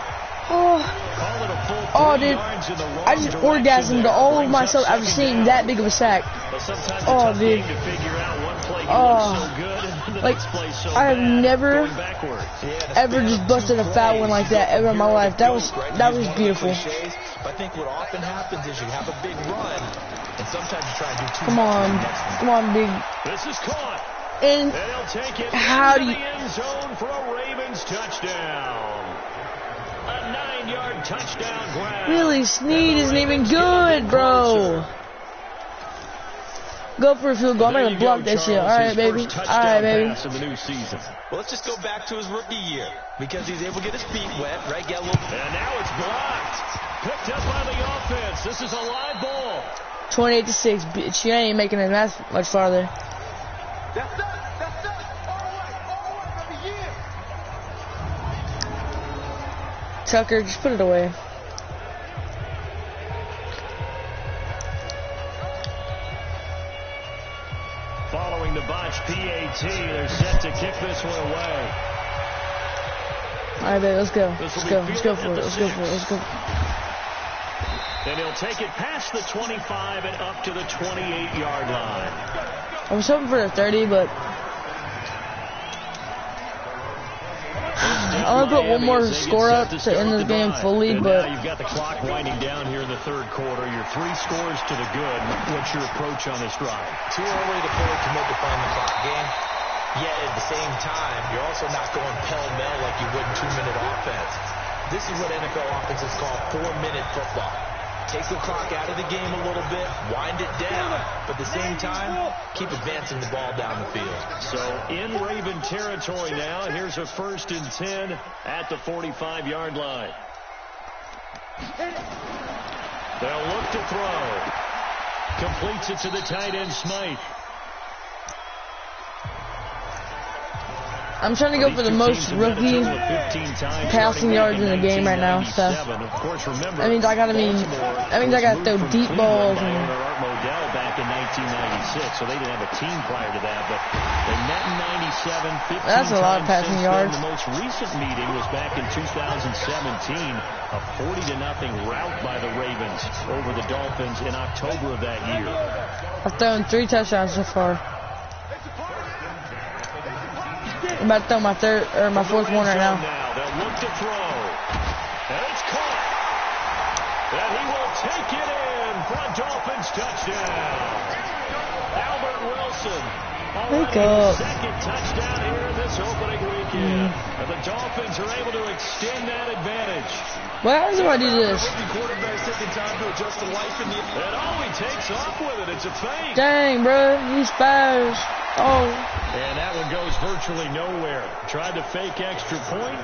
Speaker 1: Call it a full 3 yards in the wrong
Speaker 8: I just orgasmed to all of myself after seeing that big of a sack.
Speaker 1: But sometimes it's
Speaker 8: Oh,
Speaker 1: tough
Speaker 8: dude.
Speaker 1: game to figure out one play he
Speaker 8: Oh.
Speaker 1: looks so good and the
Speaker 8: Like,
Speaker 1: next play so
Speaker 8: I have
Speaker 1: bad,
Speaker 8: never
Speaker 1: going backwards.
Speaker 8: ever just busted a foul one like that ever in my life. That was beautiful.
Speaker 2: I think what often happens is you have a big run, and sometimes you try and do too
Speaker 8: Come on, big.
Speaker 1: This is caught.
Speaker 8: And
Speaker 1: And he'll take it
Speaker 8: how
Speaker 1: into
Speaker 8: do you?
Speaker 1: the end zone for a Ravens touchdown. A 9-yard touchdown grab.
Speaker 8: Really, Snead isn't even good, bro. Go for a field goal. I'm gonna block that shit. All right, baby. All right, baby.
Speaker 1: Pass of the new season.
Speaker 2: Well, let's just go back to his rookie year because he's able to get his feet wet, right? Get a little.
Speaker 1: And now it's blocked. Picked up by the offense. This is a live ball.
Speaker 8: 28-6. Bitch, you ain't making it that much farther.
Speaker 5: That's it. That's it. All right, baby, yeah.
Speaker 8: Tucker, just put it away.
Speaker 1: Following the botched PAT, they're set to kick this one away.
Speaker 8: All right, baby, let's go. Let's go. Let's go for it. Let's go for it. Let's go.
Speaker 1: And he'll take it past the 25 and up to the 28-yard line.
Speaker 8: I was hoping for a 30, but I want to put one more score up to end this game fully,
Speaker 1: and
Speaker 8: but
Speaker 1: now you've got the clock winding down here in the 3rd quarter. You're 3 scores to the good. What's your approach on this drive?
Speaker 2: Too early to fully commit to playing the clock game. Yet at the same time, you're also not going pell-mell like you would in 2-minute offense. This is what NFL offenses call 4-minute football. Take the clock out of the game a little bit, wind it down, but at the same time, keep advancing the ball down the field.
Speaker 1: So in Raven territory now, here's a 1st and 10 at the 45-yard line. They'll look to throw. Completes it to the tight end, Smythe.
Speaker 8: I'm trying to go for the most rookie passing yards in the game right now. So that means I gotta throw deep balls. And
Speaker 1: back in 1996, so they didn't have a team prior to that, but they met in 97, 15
Speaker 8: that's a lot of passing yards.
Speaker 1: The most recent meeting was back in 2017, a 40-0 rout by the Ravens over the Dolphins in October of that year.
Speaker 8: I've thrown 3 touchdowns so far. I'm about to throw my 4th one right now.
Speaker 1: They'll look to throw. And it's caught. touchdown. Albert Wilson.
Speaker 8: Wake up.
Speaker 1: Second touchdown here in this opening weekend. And the Dolphins are able to extend that advantage.
Speaker 8: Well, how do I do this?
Speaker 2: Quarterback's taking time to adjust to life in the...
Speaker 1: And he takes off with it. It's a fake.
Speaker 8: Dang, bro. He's fast. Oh.
Speaker 1: And that one goes virtually nowhere. Tried to fake extra point,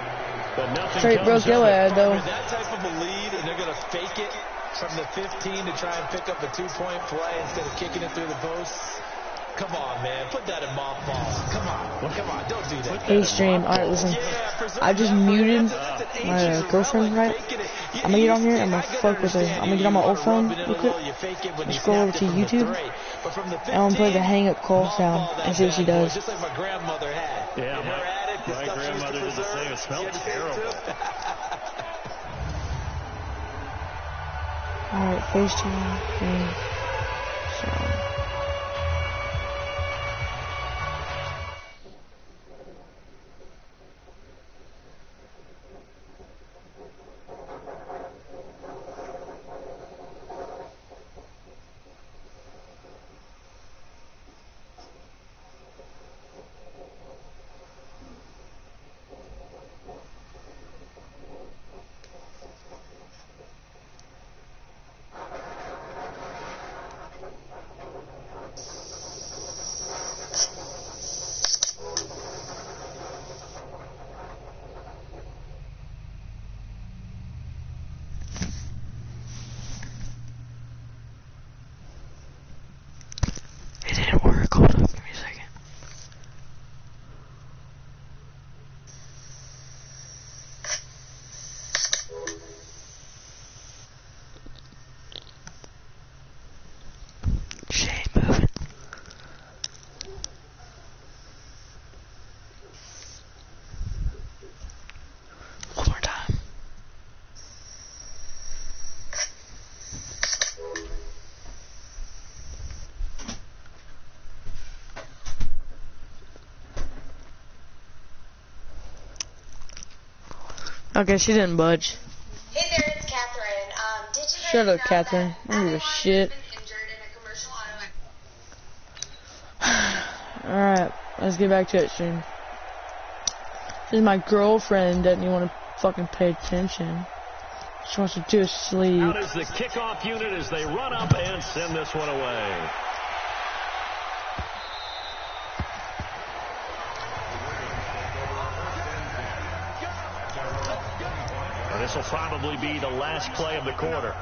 Speaker 1: but nothing
Speaker 8: Straight
Speaker 1: comes
Speaker 8: broke your
Speaker 1: of it.
Speaker 8: ad, though.
Speaker 2: With that type of a lead, and they're going to fake it from the 15 to try and pick up a 2-point play instead of kicking it through the posts. Come on, man. Put that in mothballs. Come on. Don't do that.
Speaker 8: Hey, stream. Alright, listen. I just muted my girlfriend, right? I'm gonna get on here and I'm gonna fuck with her. I'm gonna get on my old phone real quick. And scroll over to YouTube. And I'm gonna play the hang up call sound and see what she does.
Speaker 2: Just like my grandmother had.
Speaker 1: Yeah, my grandmother did the same. It smelled terrible.
Speaker 8: Alright, FaceTime. Hang sound. It didn't work. Hold up. Give me a second. She ain't moving. One more time. Okay, she didn't budge.
Speaker 10: Hey there, it's Catherine. Did you guys
Speaker 8: Shut up,
Speaker 10: know
Speaker 8: Catherine.
Speaker 10: that
Speaker 8: I don't give a shit.
Speaker 10: has been injured in a commercial auto
Speaker 8: Alright, let's get back to it soon. This is my girlfriend doesn't even want to fucking pay attention. She wants to just sleep.
Speaker 1: Out is the kickoff unit as they run up and send this one away. And this will probably be the last play of the quarter.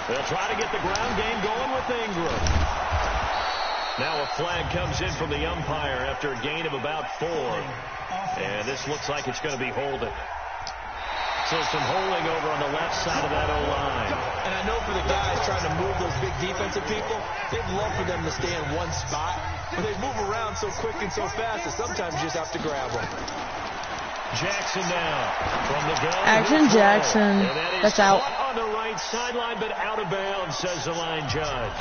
Speaker 1: They'll try to get the ground game going with Ingram. Now a flag comes in from the umpire after a gain of about 4. And this looks like it's going to be holding. So some holding over on the left side of that O-line.
Speaker 2: And I know for the guys trying to move those big defensive people, they'd love for them to stay in one spot. But they move around so quick and so fast that sometimes you just have to grab them.
Speaker 1: Jackson now from the gun.
Speaker 8: Action Jackson. That's out.
Speaker 1: On the right sideline, but out of bounds, says the line judge.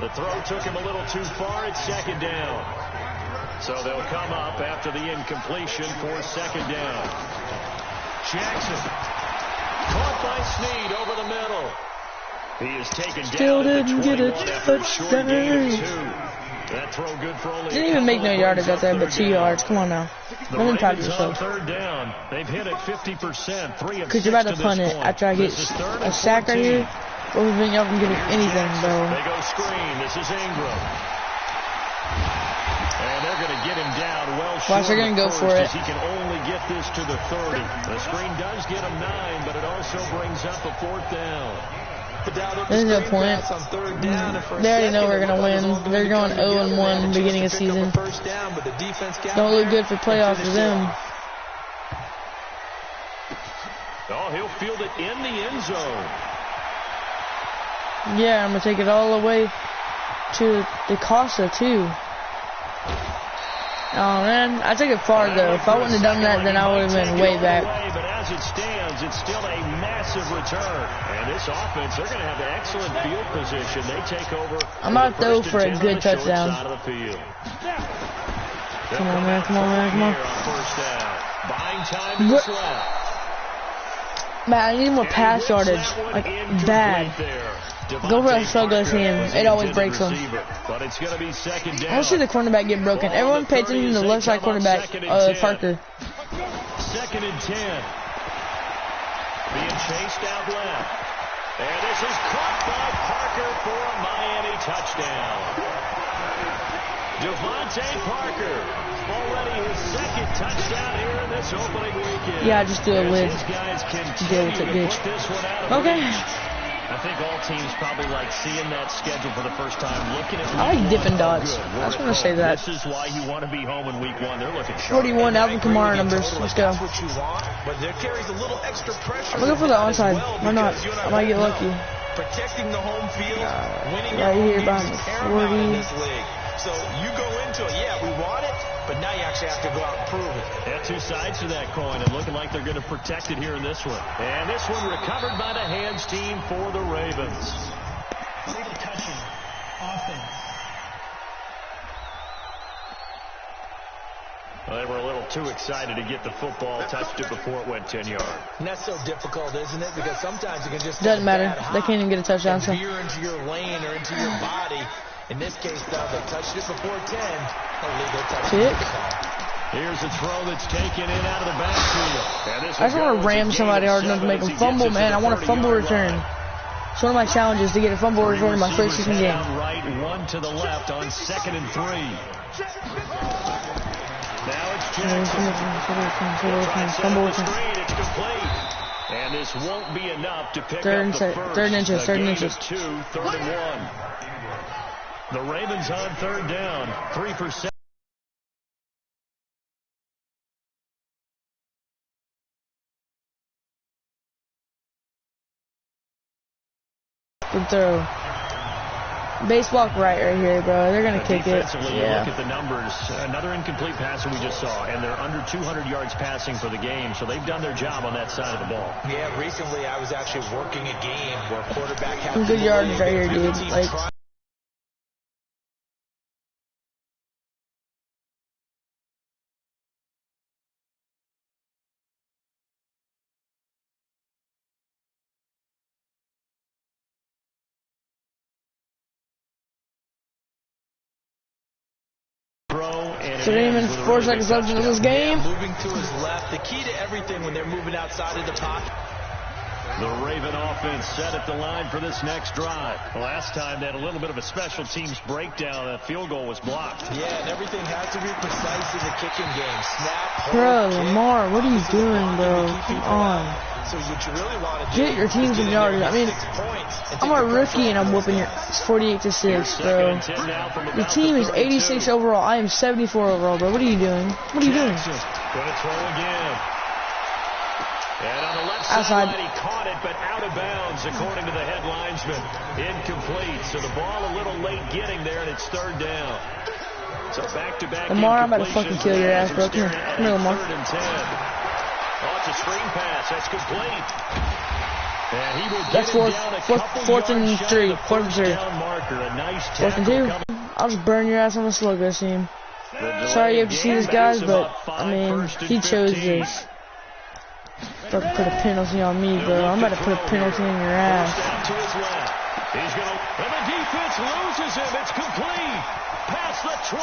Speaker 1: The throw took him a little too far. It's second down. So they'll come up after the incompletion for second down. Jackson caught by Snead over the middle. He is taken
Speaker 8: Still
Speaker 1: down.
Speaker 8: didn't get a touchdown.
Speaker 1: That throw good for only
Speaker 8: Didn't even make no yardage out there, but 2 yards. Come on now. Let me practice yourself.
Speaker 1: Third down. They've hit it 50%. 3 of 6
Speaker 8: Because you're about to punt it after I get a sack right here. Or then y'all can give me anything, bro.
Speaker 1: They go screen. This is Ingram. And they're going to get him down well short.
Speaker 8: Watch, they're going to go for it.
Speaker 1: He can only get this to the 30. The screen does get him 9, but it also brings up a 4th down.
Speaker 8: There's no point. They already know we're going to win. They're going 0-1 beginning of season. Don't look good for playoffs for them.
Speaker 1: Oh, he'll field it in the end zone.
Speaker 8: Yeah, I'm going to take it all the way to the Casa, too. Oh, man. I took it far, though. If I wouldn't have done that, then I would have been way back.
Speaker 1: But as it stands, it's still a massive return. And this offense, they're going to have excellent field position. They take over.
Speaker 8: I'm about to throw for a good touchdown. Come on, man. Come on, man. Come on.
Speaker 1: First down. Buying time is left.
Speaker 8: Man, I need more pass yardage. Like, bad. Go for a struggle team. It always breaks them.
Speaker 1: But it's going to be second down.
Speaker 8: I want to see the cornerback get broken. Everyone pay attention to the left side cornerback, Parker.
Speaker 1: 2nd and 10. Being chased out left. And this is caught by Parker for a Miami touchdown. Devontae Parker, already his 2nd touchdown here in this opening weekend.
Speaker 8: Yeah, just do a lid. Deal with it, bitch. Okay.
Speaker 1: I think all teams probably like seeing that schedule for the first time, looking at
Speaker 8: I like dipping dots. I just want to say that.
Speaker 1: This is why you want to be home in week 1. They're looking sharp.
Speaker 8: 41, Alvin Kamara numbers. Let's go.
Speaker 2: That's what you want, but there carries a little extra pressure.
Speaker 8: I'm going to go for the onside. Why not? I might get lucky.
Speaker 2: Protecting the home field, winning
Speaker 8: right here behind
Speaker 2: is
Speaker 8: the
Speaker 2: paramount
Speaker 8: 40.
Speaker 2: in this league. So you go into it, yeah, we want it, but now you actually have to go out and prove it.
Speaker 1: Yeah, 2 sides to that coin, and looking like they're going to protect it here in this one. And this one recovered by the hands team for the Ravens.
Speaker 11: Touching offense.
Speaker 1: Well, they were a little too excited to get the football, touched it before it went 10 yards.
Speaker 2: And that's so difficult, isn't it? Because sometimes you can just
Speaker 8: doesn't matter. They can't even get a touchdown. So
Speaker 2: veer into your lane or into your body. In this case, though, they touched it before 10. Illegal touchdown.
Speaker 1: Here's a throw that's taken in out of the backfield.
Speaker 8: I just want to ram somebody hard enough to make them fumble, man. I want a fumble return. It's one of my challenges to get a fumble return in my first season game.
Speaker 1: Right, 1 to the left on 2nd and 3. Now it's Jackson.
Speaker 8: Fumble return.
Speaker 1: It's complete. And this won't be enough to pick
Speaker 8: third
Speaker 1: up the first.
Speaker 8: Third and inches.
Speaker 1: 2, 3rd and 1. The Ravens on 3rd down. 3 for 7.
Speaker 8: Good throw. Base walk right here, bro. They're going to kick it.
Speaker 1: Yeah. Look at the numbers. Another incomplete passer we just saw, and they're under 200 yards passing for the game, so they've done their job on that side of the ball.
Speaker 2: Yeah, recently I was actually working a game where quarterback had
Speaker 8: some good yards right here, dude. Like, so even 4 seconds left in this game.
Speaker 2: Moving to his left. The key to everything when they're moving outside of the pocket.
Speaker 1: The Raven offense set at the line for this next drive. Last time they had a little bit of a special teams breakdown. That field goal was blocked.
Speaker 2: Yeah, and everything has to be precise in the kicking game. Snap,
Speaker 8: bro, Lamar, what are you doing, bro? Come on.
Speaker 2: So what you really want to
Speaker 8: get your teams in yards. I mean, I'm a rookie and I'm whooping your 48-6, bro. Your team is 86 overall. I am 74 overall, bro. What are you doing? What are you doing?
Speaker 1: Going to throw again. And on the left
Speaker 8: outside.
Speaker 1: Side, he caught it, but out of bounds, according to the head linesman. Incomplete. So the ball a little late getting there, and it's 3rd down. So back-to-back.
Speaker 8: Lamar, I'm about to fucking kill your ass, bro. Come here, Lamar.
Speaker 1: 3rd and 10. Oh, it's a screen pass. That's complete. And he will
Speaker 8: that's fourth and 3. 4th and 3.
Speaker 1: Nice
Speaker 8: 4th and 2. I'll just burn your ass on the slow go team. Sorry you have to see this, guys, but I mean, he chose this. Don't put a penalty on me, bro. I'm about to put a penalty in your ass.
Speaker 1: To his left. He's going to, and the defense loses him. It's complete. Past the 20,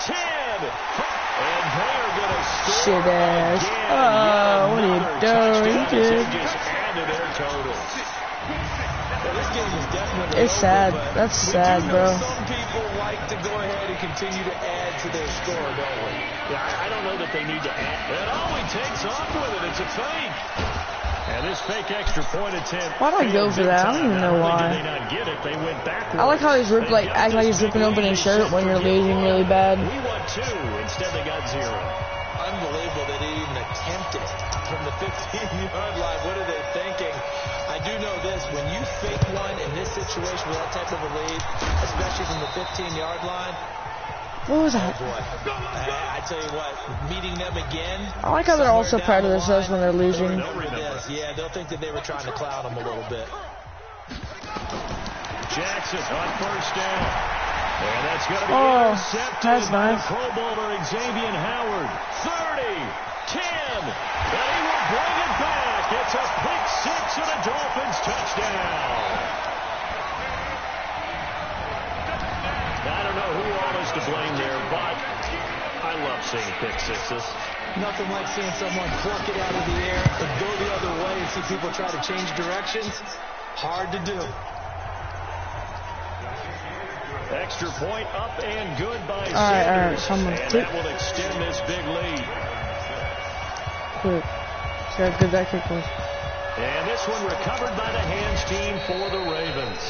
Speaker 1: 10, and they're going to score.
Speaker 8: Shit ass. Oh, what are you doing, dude?
Speaker 1: Just add to their totals.
Speaker 8: It's sad. That's sad, bro.
Speaker 2: Some people like to go ahead and continue to add to their score, don't we?
Speaker 1: Yeah, I don't know that they need to add. And he takes off with it. It's a fake. And this fake extra point attempt.
Speaker 8: Why do I go for that? I don't even know why.
Speaker 1: They not get it. They went backwards.
Speaker 8: I like how he's ripped, like, act like he's ripping open his shirt when you're losing really bad.
Speaker 1: We won 2. Instead, they got 0.
Speaker 2: Unbelievable that they even attempted from the 15-yard line. What are they thinking? I do know this. When you fake one in this situation with that type of a lead, especially from the 15-yard line,
Speaker 8: what was that?
Speaker 2: Oh boy. I tell you what, meeting them again.
Speaker 8: I like how they're all so proud of themselves when they're losing.
Speaker 2: Yeah, they'll think that they were trying to clown them a little bit.
Speaker 1: Jackson on 1st down. And that's going to be intercepted.
Speaker 8: That's nice.
Speaker 1: Pro Bowler Xavier Howard. 30, 10, and he will bring it back. It's a seeing pick sixes.
Speaker 2: Nothing like seeing someone pluck it out of the air and go the other way and see people try to change directions. Hard to do.
Speaker 1: Extra point up and good by
Speaker 8: Sanders.
Speaker 1: And that will extend this big lead.
Speaker 8: Quick. See how good that kick was.
Speaker 1: And this one recovered by the hands team for the Ravens.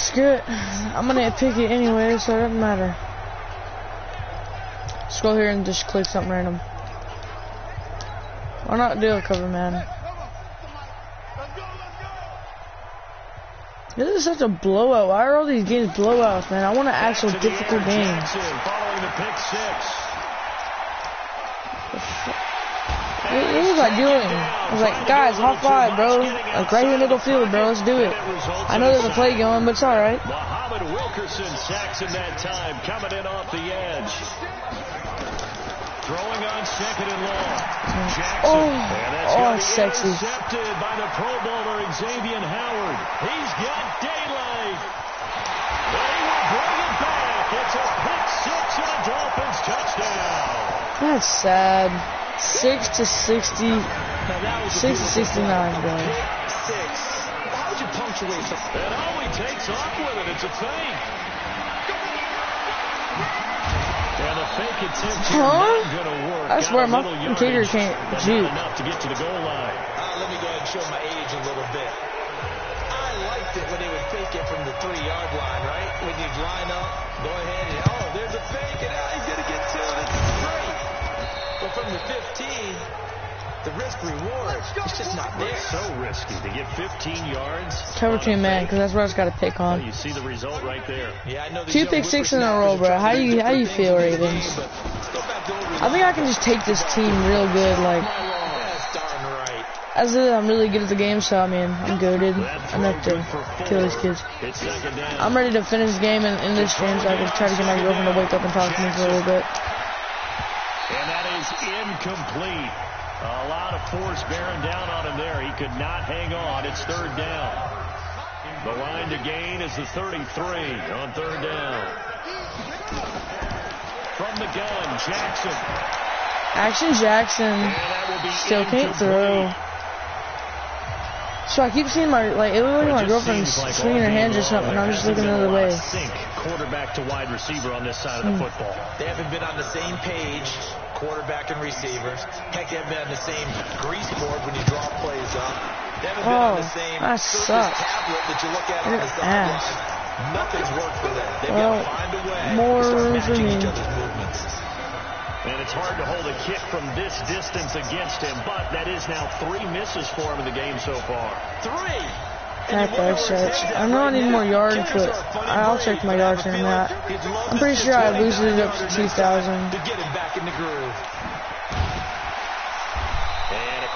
Speaker 8: Screw it. I'm going to pick it anyway, so it doesn't matter. Let's go here and just click something random. Why not do a cover, man? This is such a blowout. Why are all these games blowouts, man? I want an actual difficult game.
Speaker 1: Following the pick six.
Speaker 8: What was I doing? I was like, guys, high five, bro. Like right here in middle field, bro. Let's do it. I know there's a play going, but it's all right.
Speaker 1: Muhammad Wilkerson sacks in that time, coming in off the edge. Throwing on second and long. Jackson.
Speaker 8: Oh, sexy.
Speaker 1: Intercepted by the Pro Bowler Xavier Howard. He's got daylight. They will bring it back. It's a pick six and a Dolphins touchdown.
Speaker 8: That's sad. 6 to 60. 6 to 69, bro.
Speaker 2: How would you punctuate something?
Speaker 1: It only takes off with it. It's a fake. And the fake attempt is not going to work.
Speaker 8: I swear my computer can't juke.
Speaker 1: Enough to get to the goal line.
Speaker 2: Let me go ahead and show my age a little bit. I liked it when they would fake it from the 3-yard line, right? When you'd line up, go ahead and, oh, there's a fake, and he's going to get to it. It's great. But from the 15, the risk-reward is just not there.
Speaker 1: It's so risky to get 15 yards.
Speaker 8: Cover 2 man, because that's what I just got to pick on.
Speaker 1: Well, you see the result right there.
Speaker 2: Yeah, I know
Speaker 8: 2 pick 6 in a row, bro. How you feel, Ravens? I think I can just take this team real good. Like, as I'm really good at the game, so I mean, I'm goated enough to kill these kids. I'm ready to finish the game and in this stream, so I can try to get my girlfriend to wake up and talk to me for a little bit.
Speaker 1: And that is incomplete. A lot of force bearing down on him there. He could not hang on. It's third down. The line to gain is the 33 on third down. From the gun, Jackson.
Speaker 8: Action Jackson still can't throw. So I keep seeing my, like, it looks like my girlfriend's swinging her hands or something, and I'm just looking the other way.
Speaker 1: Quarterback to wide receiver on this side of the football.
Speaker 2: They haven't been on the same page, quarterback and receiver. Heck, they haven't been on the same grease board when you draw plays up. They haven't been on the same tablet that you look at on the sideline. Nothing's worked for them. They've got to find a way to start matching each other's movements.
Speaker 1: And it's hard to hold a kick from this distance against him, but that is now 3 misses for him in the game so far. 3!
Speaker 8: That bad stretch. I know I need more yards, but I'll check my yards in a minute. I'm pretty sure I boosted it up to 2,000.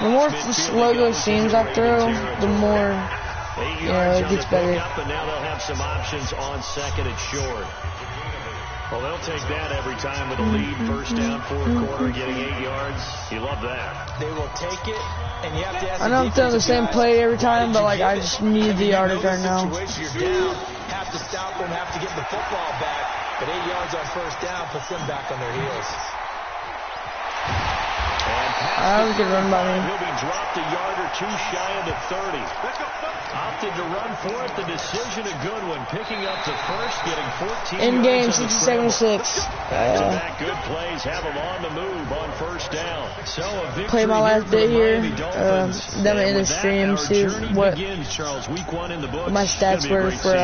Speaker 8: The more logo seams I throw, the more, you know, it gets better.
Speaker 1: And now they'll have some options on second and short. Well, they'll take that every time with a lead, first down, fourth quarter, getting 8 yards. You love that.
Speaker 2: They will take it, and you have to ask
Speaker 8: I know I'm throwing the same play every time, but like I just need the yardage right now.
Speaker 2: You're down, have to stop them, have to get the football back, but 8 yards on first down puts them back on their heels.
Speaker 8: That was a good run by me.
Speaker 1: He'll be dropped a yard or two shy of the 30. Opted to run for it. The decision a good one. Picking up the first, getting 14
Speaker 8: in game,
Speaker 1: yards
Speaker 8: 67-6.
Speaker 1: Back-to-back good plays have them on the move on first down. So a victory
Speaker 8: play my last bit here. Then in the stream, see what
Speaker 1: begins, Charles, week 1 in the books.
Speaker 8: My stats were for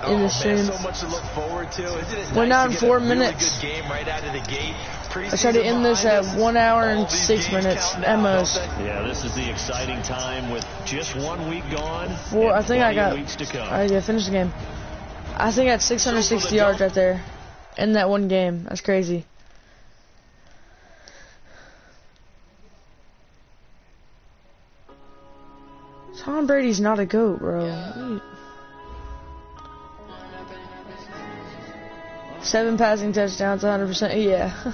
Speaker 8: in the stream.
Speaker 2: So much to look forward to.
Speaker 8: We're now in 4 minutes.
Speaker 2: Good game right out of the gate.
Speaker 8: I tried to end this at 1 hour and 6 minutes at most.
Speaker 1: Yeah, this is the exciting time with just 1 week gone.
Speaker 8: I think I finished the game. I think I had 660 yards right there in that one game. That's crazy. Tom Brady's not a GOAT, bro. 7 passing touchdowns, 100%. Yeah.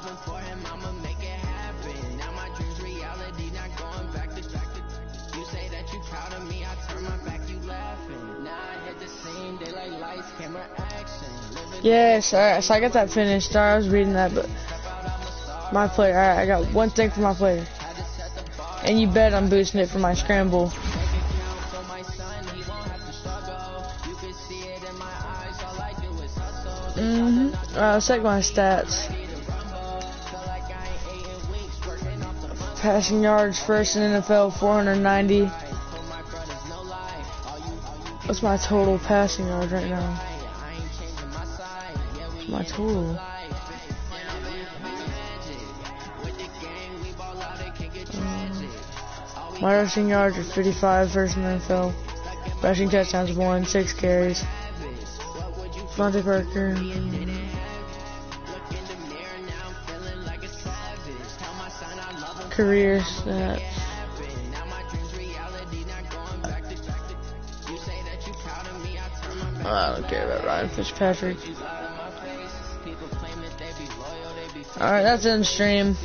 Speaker 7: loving for him, I'ma make it happen. Now my dreams reality, not going back to. You say that you proud of me, I turn my back, you laughing. Now I hit the scene, daylight lights, camera action.
Speaker 8: Yes, alright, so I got that finished. Sorry, I was reading that, but my player. Alright, I got one thing for my player. And you bet I'm boosting it for my scramble. Let's check my stats. Passing yards, first in NFL, 490. What's my total passing yards right now? What's my total? My rushing yards are 55, first in NFL. Rushing touchdowns, 1, 6 carries. Devontae Parker. Career stats. I don't care about Ryan Fitzpatrick. Alright, that's in stream.